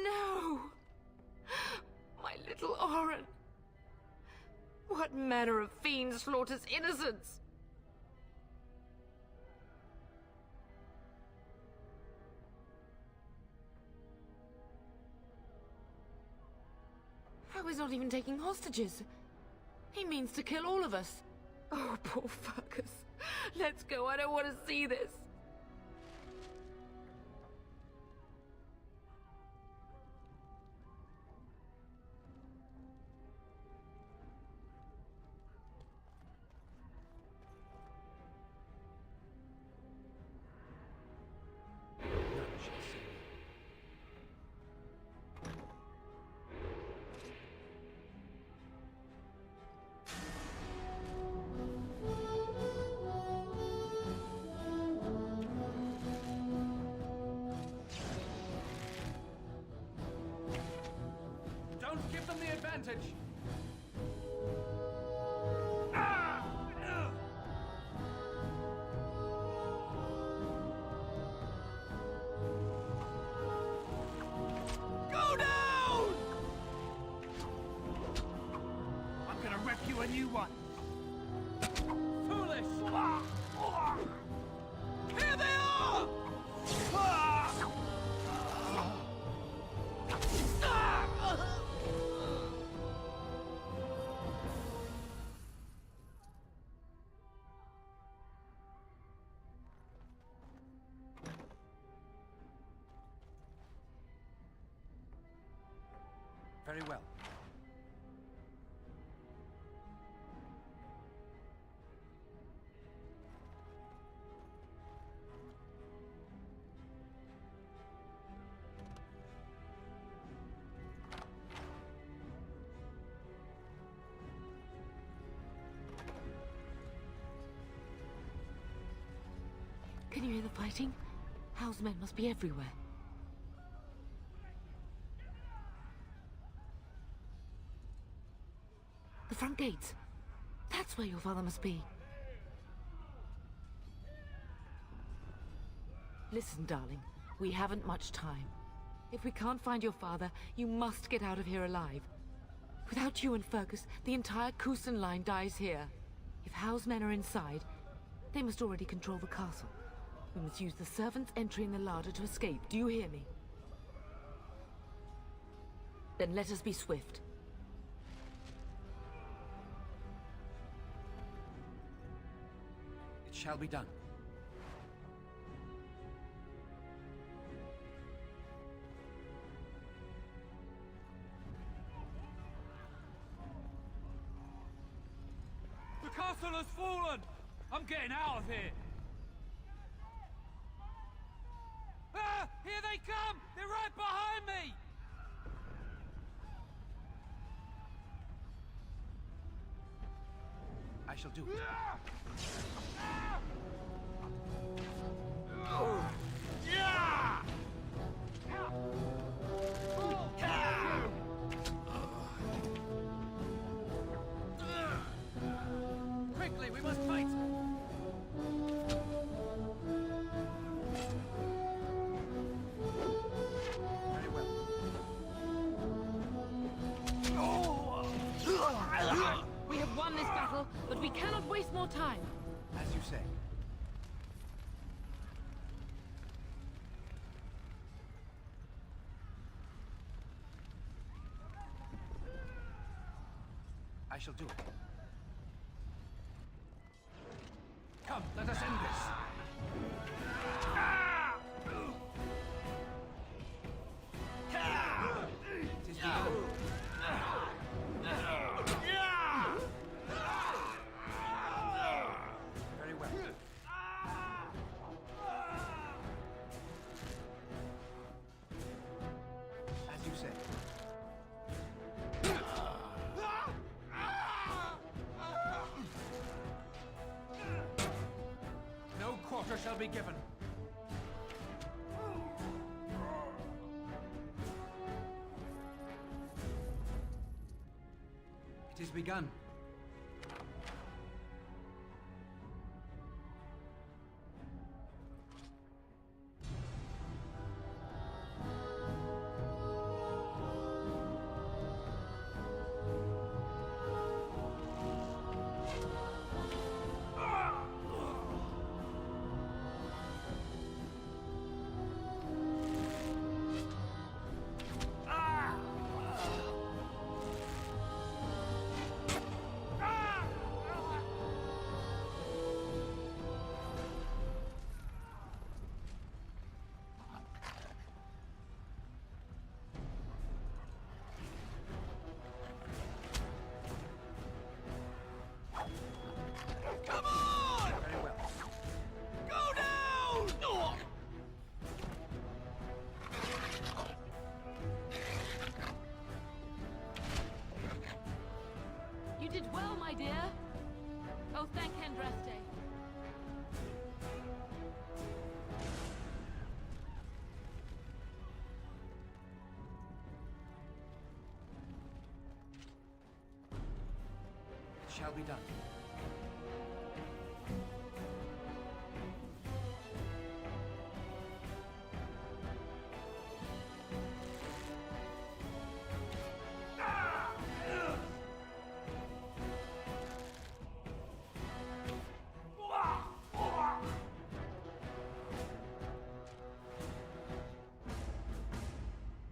No! My little Oren! What manner of fiend slaughters innocents? He's not even taking hostages. He means to kill all of us. Oh, poor Fergus. Let's go, I don't want to see this. advantage! Go down! I'm gonna rep you a new one. Foolish! Here they are! Very well. Can you hear the fighting? Howe's men must be everywhere. The front gates. That's where your father must be. Listen, darling. We haven't much time. If we can't find your father, you must get out of here alive. Without you and Fergus, the entire Cousland line dies here. If Howe's men are inside, they must already control the castle. We must use the servants' entry in the larder to escape. Do you hear me? Then let us be swift. It shall be done. The castle has fallen! I'm getting out of here! Ah! Here they come! They're right behind me! I shall do it. Quickly, we must fight! Very well. We have won this battle, but we cannot waste more time. As you say. I shall do it. Come, let us end this. It is begun. Very well. As you say. No quarter shall be given. It is begun. shall be done.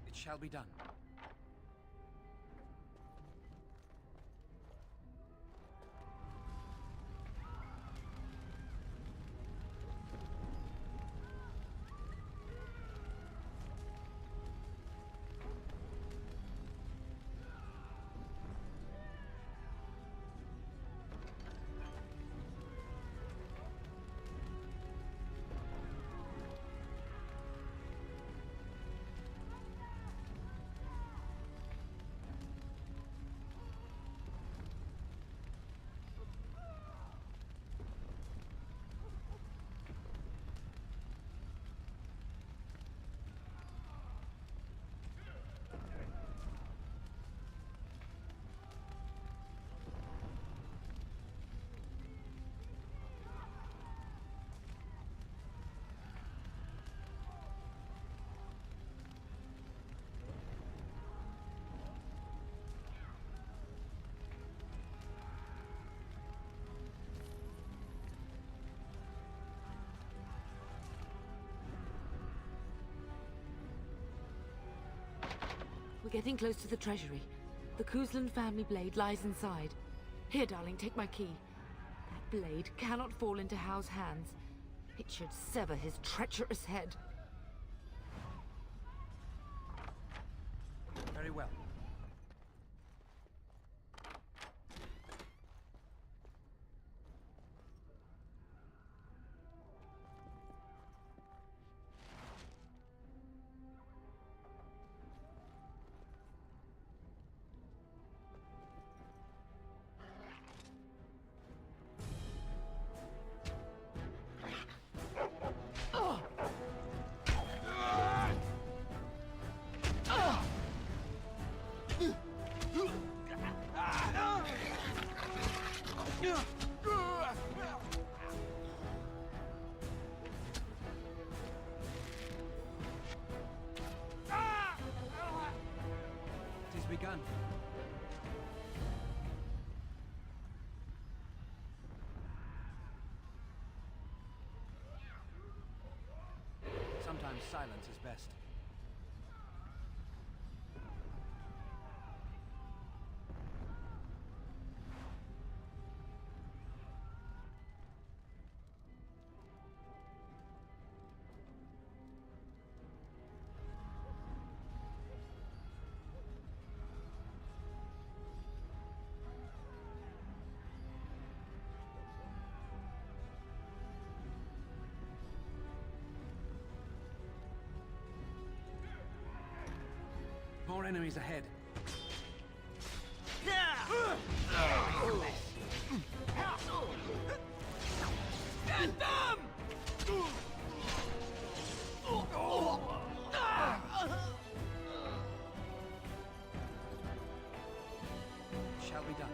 It shall be done. We're getting close to the treasury. The Cousland family blade lies inside. Here, darling, take my key. That blade cannot fall into Howe's hands. It should sever his treacherous head. Very well. Begun. Sometimes silence is best. More enemies ahead. Get them! Shall be done.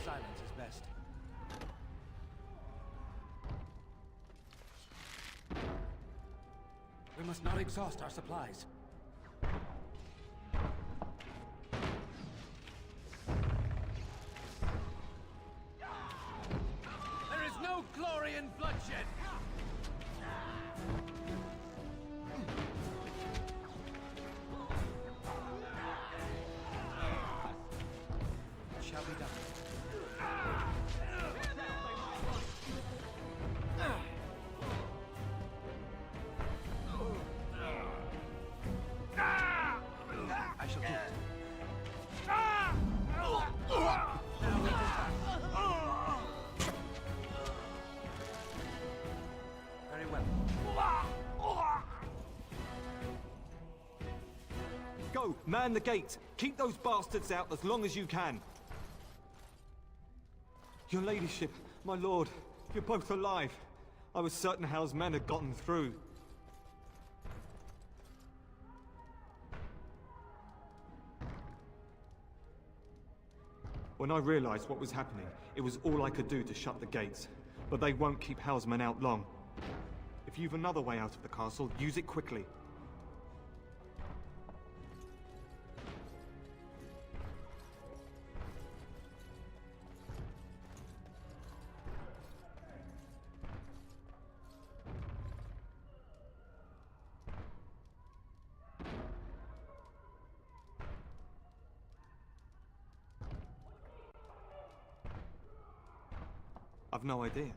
Silence is best. We must not exhaust our supplies. glory and bloodshed! It shall be done. I shall do it. Very well. Go! Man the gate! Keep those bastards out as long as you can! Your ladyship, my lord, you're both alive. I was certain Howe's men had gotten through. When I realized what was happening, it was all I could do to shut the gates. But they won't keep Howe's men out long. If you've another way out of the castle, use it quickly. I've no idea.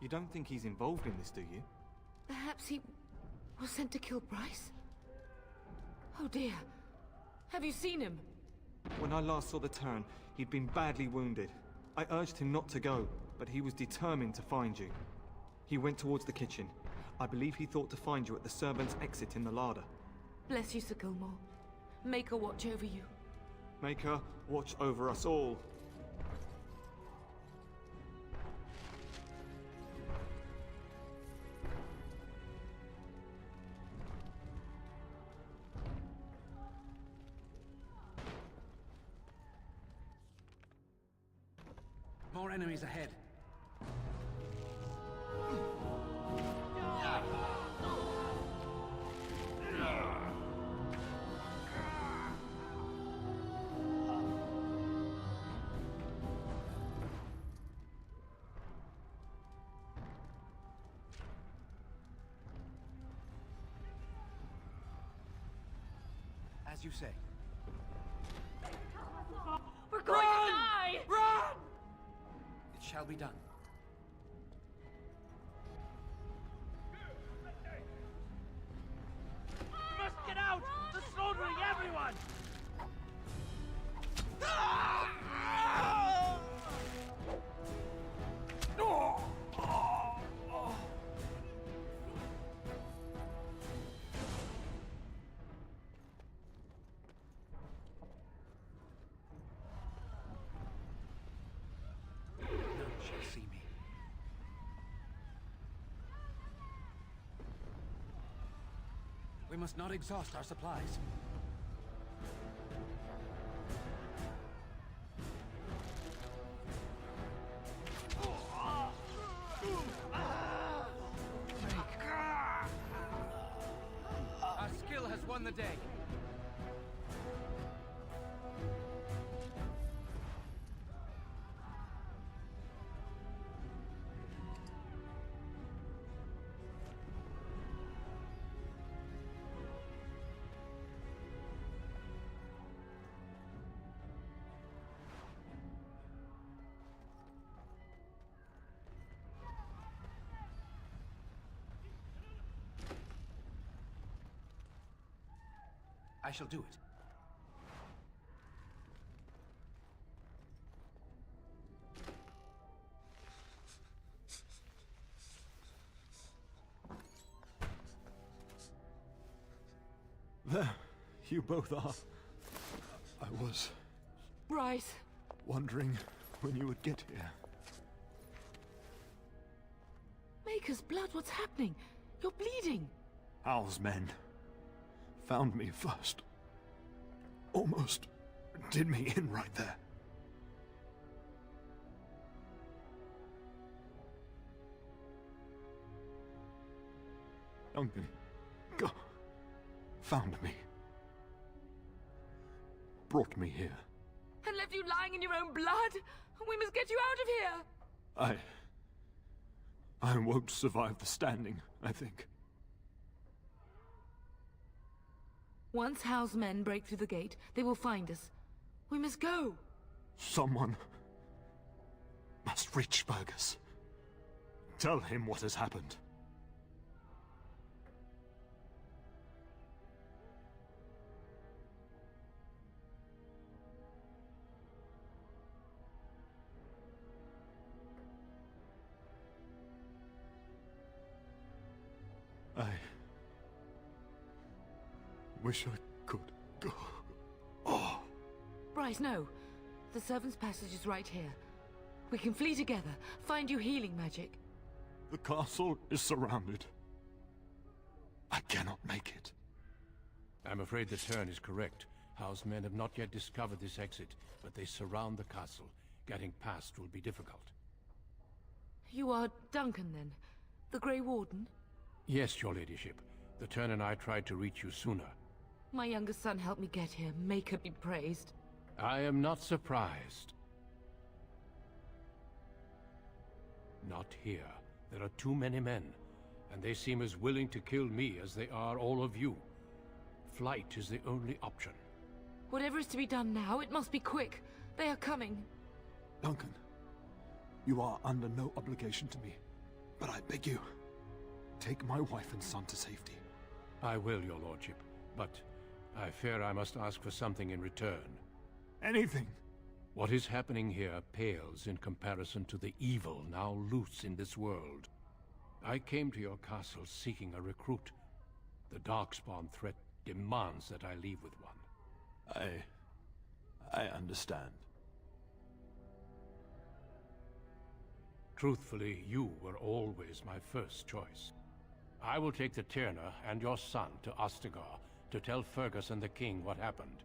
You don't think he's involved in this, do you? Perhaps he was sent to kill Bryce? Oh dear. Have you seen him? When I last saw the Teyrn, he'd been badly wounded. I urged him not to go, but he was determined to find you. He went towards the kitchen. I believe he thought to find you at the servants' exit in the larder. Bless you, Sir Gilmore. Make her watch over you. Make her watch over us all. More enemies ahead. As you say. We're going to die! Run! It shall be done. We must get out! They're slaughtering everyone! We must not exhaust our supplies. Our skill has won the day. I shall do it. There, you both are. I was Bryce. wondering when you would get here. Maker's blood, what's happening? You're bleeding. Al's men found me first. Almost did me in right there. Duncan, go. Found me. Brought me here. And left you lying in your own blood? We must get you out of here! I won't survive the standing, I think. Once Howe's men break through the gate, they will find us. We must go! Someone must reach Fergus. Tell him what has happened. I wish I could go. Oh. Bryce, no. The servant's passage is right here. We can flee together, find you healing magic. The castle is surrounded. I cannot make it. I'm afraid the Teyrn is correct. Howe's men have not yet discovered this exit, but they surround the castle. Getting past will be difficult. You are Duncan, then? The Grey Warden? Yes, your ladyship. The Teyrn and I tried to reach you sooner. My younger son helped me get here. Make her be praised. I am not surprised. Not here. There are too many men, and they seem as willing to kill me as they are all of you. Flight is the only option. Whatever is to be done now, it must be quick. They are coming. Duncan, you are under no obligation to me, but I beg you, take my wife and son to safety. I will, your lordship, but I fear I must ask for something in return. Anything! What is happening here pales in comparison to the evil now loose in this world. I came to your castle seeking a recruit. The Darkspawn threat demands that I leave with one. I understand. Truthfully, you were always my first choice. I will take the Tyrna and your son to Ostagar to tell Fergus and the king what happened.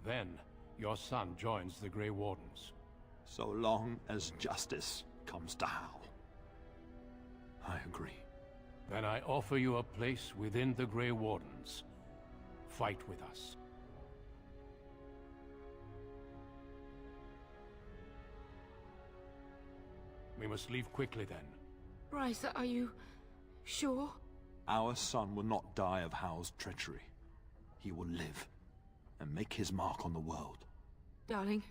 Then, your son joins the Grey Wardens. So long as justice comes to Howe. I agree. Then I offer you a place within the Grey Wardens. Fight with us. We must leave quickly then. Bryce, are you sure? Our son will not die of Howe's treachery. He will live and make his mark on the world. Darling,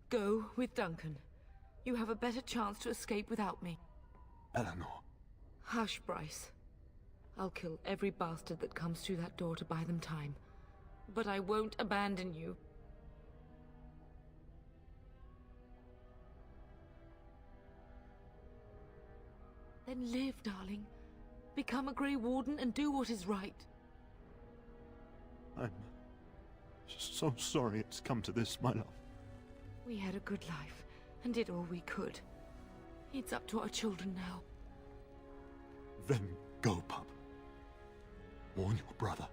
go with Duncan. You have a better chance to escape without me. Eleanor. Hush, Bryce. I'll kill every bastard that comes through that door to buy them time. But I won't abandon you. Then live, darling. Become a Grey Warden and do what is right. I'm so sorry it's come to this, my love. We had a good life, and did all we could. It's up to our children now. Then go, pup. Warn your brother.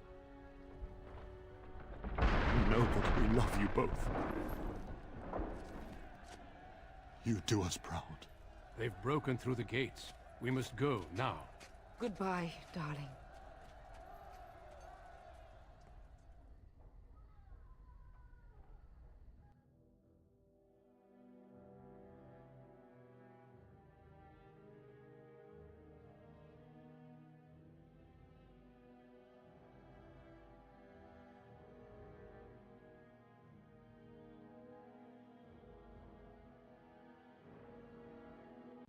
Know that we love you both. You do us proud. They've broken through the gates. We must go now. Goodbye, darling.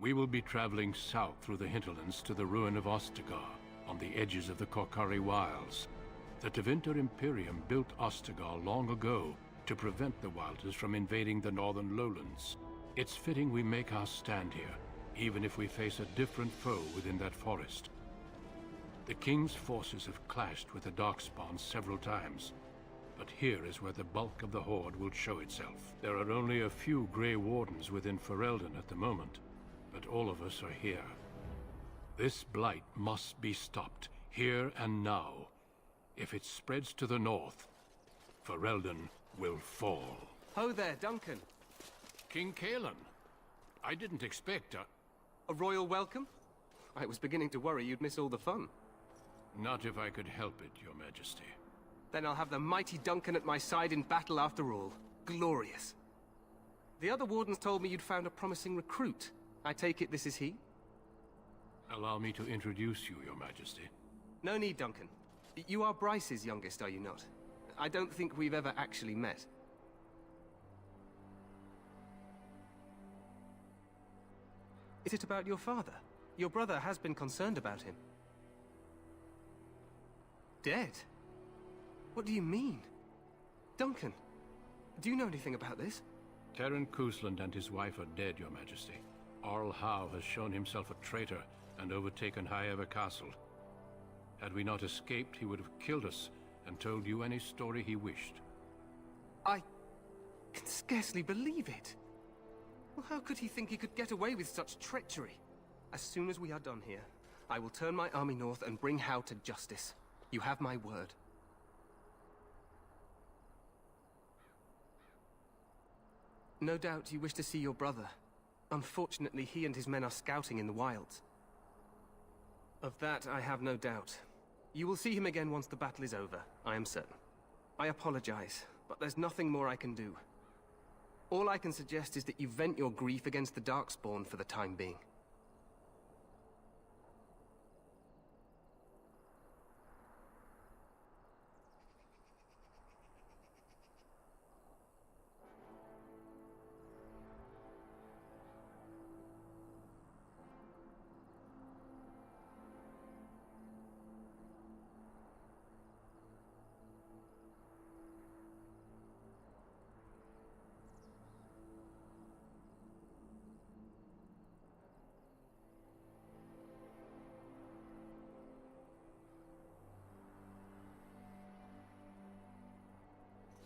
We will be traveling south through the hinterlands to the ruin of Ostagar, on the edges of the Korcari Wilds. The Tevinter Imperium built Ostagar long ago to prevent the Wilders from invading the northern lowlands. It's fitting we make our stand here, even if we face a different foe within that forest. The King's forces have clashed with the Darkspawn several times, but here is where the bulk of the Horde will show itself. There are only a few Grey Wardens within Ferelden at the moment, but all of us are here. This blight must be stopped, here and now. If it spreads to the north, Ferelden will fall. Ho there, Duncan. King Caelan. I didn't expect a royal welcome? I was beginning to worry you'd miss all the fun. Not if I could help it, Your Majesty. Then I'll have the mighty Duncan at my side in battle after all. Glorious. The other wardens told me you'd found a promising recruit. I take it this is he? Allow me to introduce you, Your Majesty. No need, Duncan. You are Bryce's youngest, are you not? I don't think we've ever actually met. Is it about your father? Your brother has been concerned about him. Dead? What do you mean? Duncan, do you know anything about this? Ciaran Cousland and his wife are dead, Your Majesty. Arl Howe has shown himself a traitor and overtaken HIGHEVER Castle. Had we not escaped, he would have killed us and told you any story he wished. I can scarcely believe it. Well, how could he think he could get away with such treachery? As soon as we are done here, I will turn my army north and bring Howe to justice. You have my word. No doubt you wish to see your brother. Unfortunately, he and his men are scouting in the wilds. Of that, I have no doubt. You will see him again once the battle is over, I am certain. I apologize, but there's nothing more I can do. All I can suggest is that you vent your grief against the Darkspawn for the time being.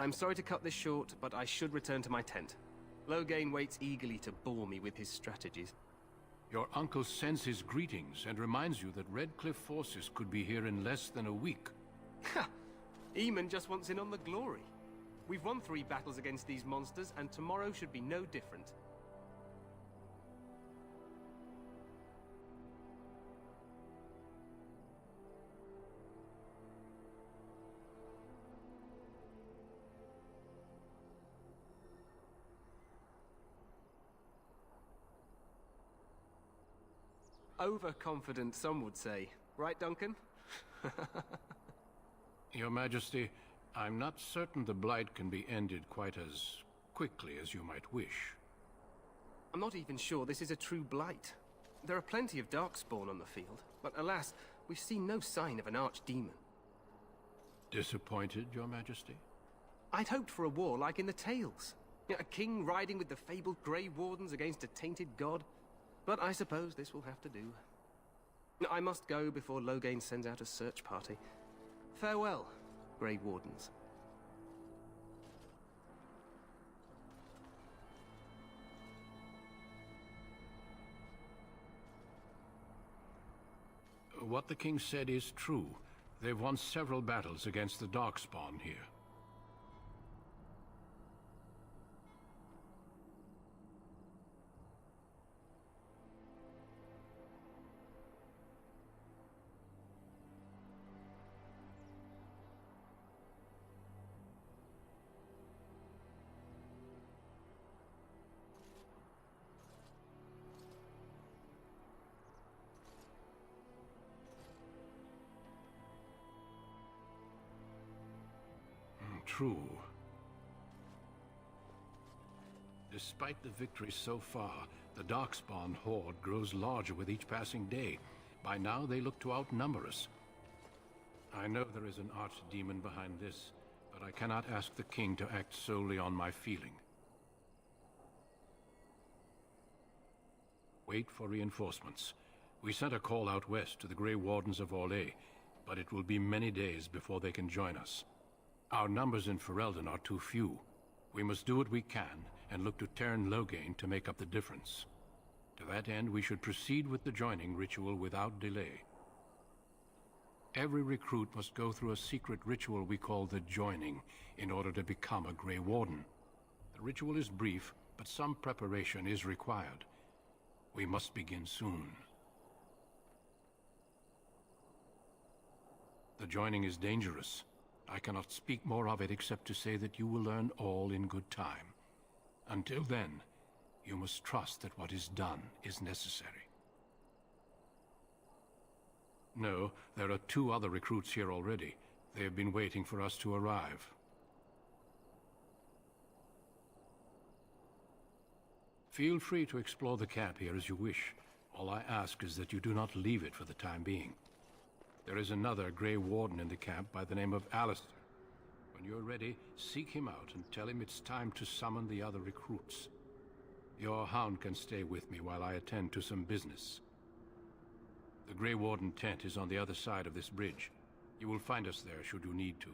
I'm sorry to cut this short, but I should return to my tent. Loghain waits eagerly to bore me with his strategies. Your uncle sends his greetings and reminds you that Redcliffe forces could be here in less than a week. Ha! Eamon just wants in on the glory. We've won 3 battles against these monsters, and tomorrow should be no different. Overconfident, some would say. Right, Duncan? Your Majesty, I'm not certain the Blight can be ended quite as quickly as you might wish. I'm not even sure this is a true Blight. There are plenty of Darkspawn on the field, but alas, we've seen no sign of an archdemon. Disappointed, Your Majesty? I'd hoped for a war like in the tales. A king riding with the fabled Grey Wardens against a tainted god. But I suppose this will have to do. I must go before Loghain sends out a search party. Farewell, Grey Wardens. What the king said is true. They've won several battles against the Darkspawn here. True. Despite the victories so far, the Darkspawn horde grows larger with each passing day. By now, they look to outnumber us. I know there is an archdemon behind this, but I cannot ask the king to act solely on my feeling. Wait for reinforcements. We sent a call out west to the Grey Wardens of Orlais, but it will be many days before they can join us. Our numbers in Ferelden are too few. We must do what we can and look to Teyrn Loghain to make up the difference. To that end, we should proceed with the joining ritual without delay. Every recruit must go through a secret ritual we call the joining in order to become a Grey Warden. The ritual is brief, but some preparation is required. We must begin soon. The joining is dangerous. I cannot speak more of it except to say that you will learn all in good time. Until then, you must trust that what is done is necessary. No, there are 2 other recruits here already. They have been waiting for us to arrive. Feel free to explore the camp here as you wish. All I ask is that you do not leave it for the time being. There is another Grey Warden in the camp by the name of Alistair. When you're ready, seek him out and tell him it's time to summon the other recruits. Your hound can stay with me while I attend to some business. The Grey Warden tent is on the other side of this bridge. You will find us there should you need to.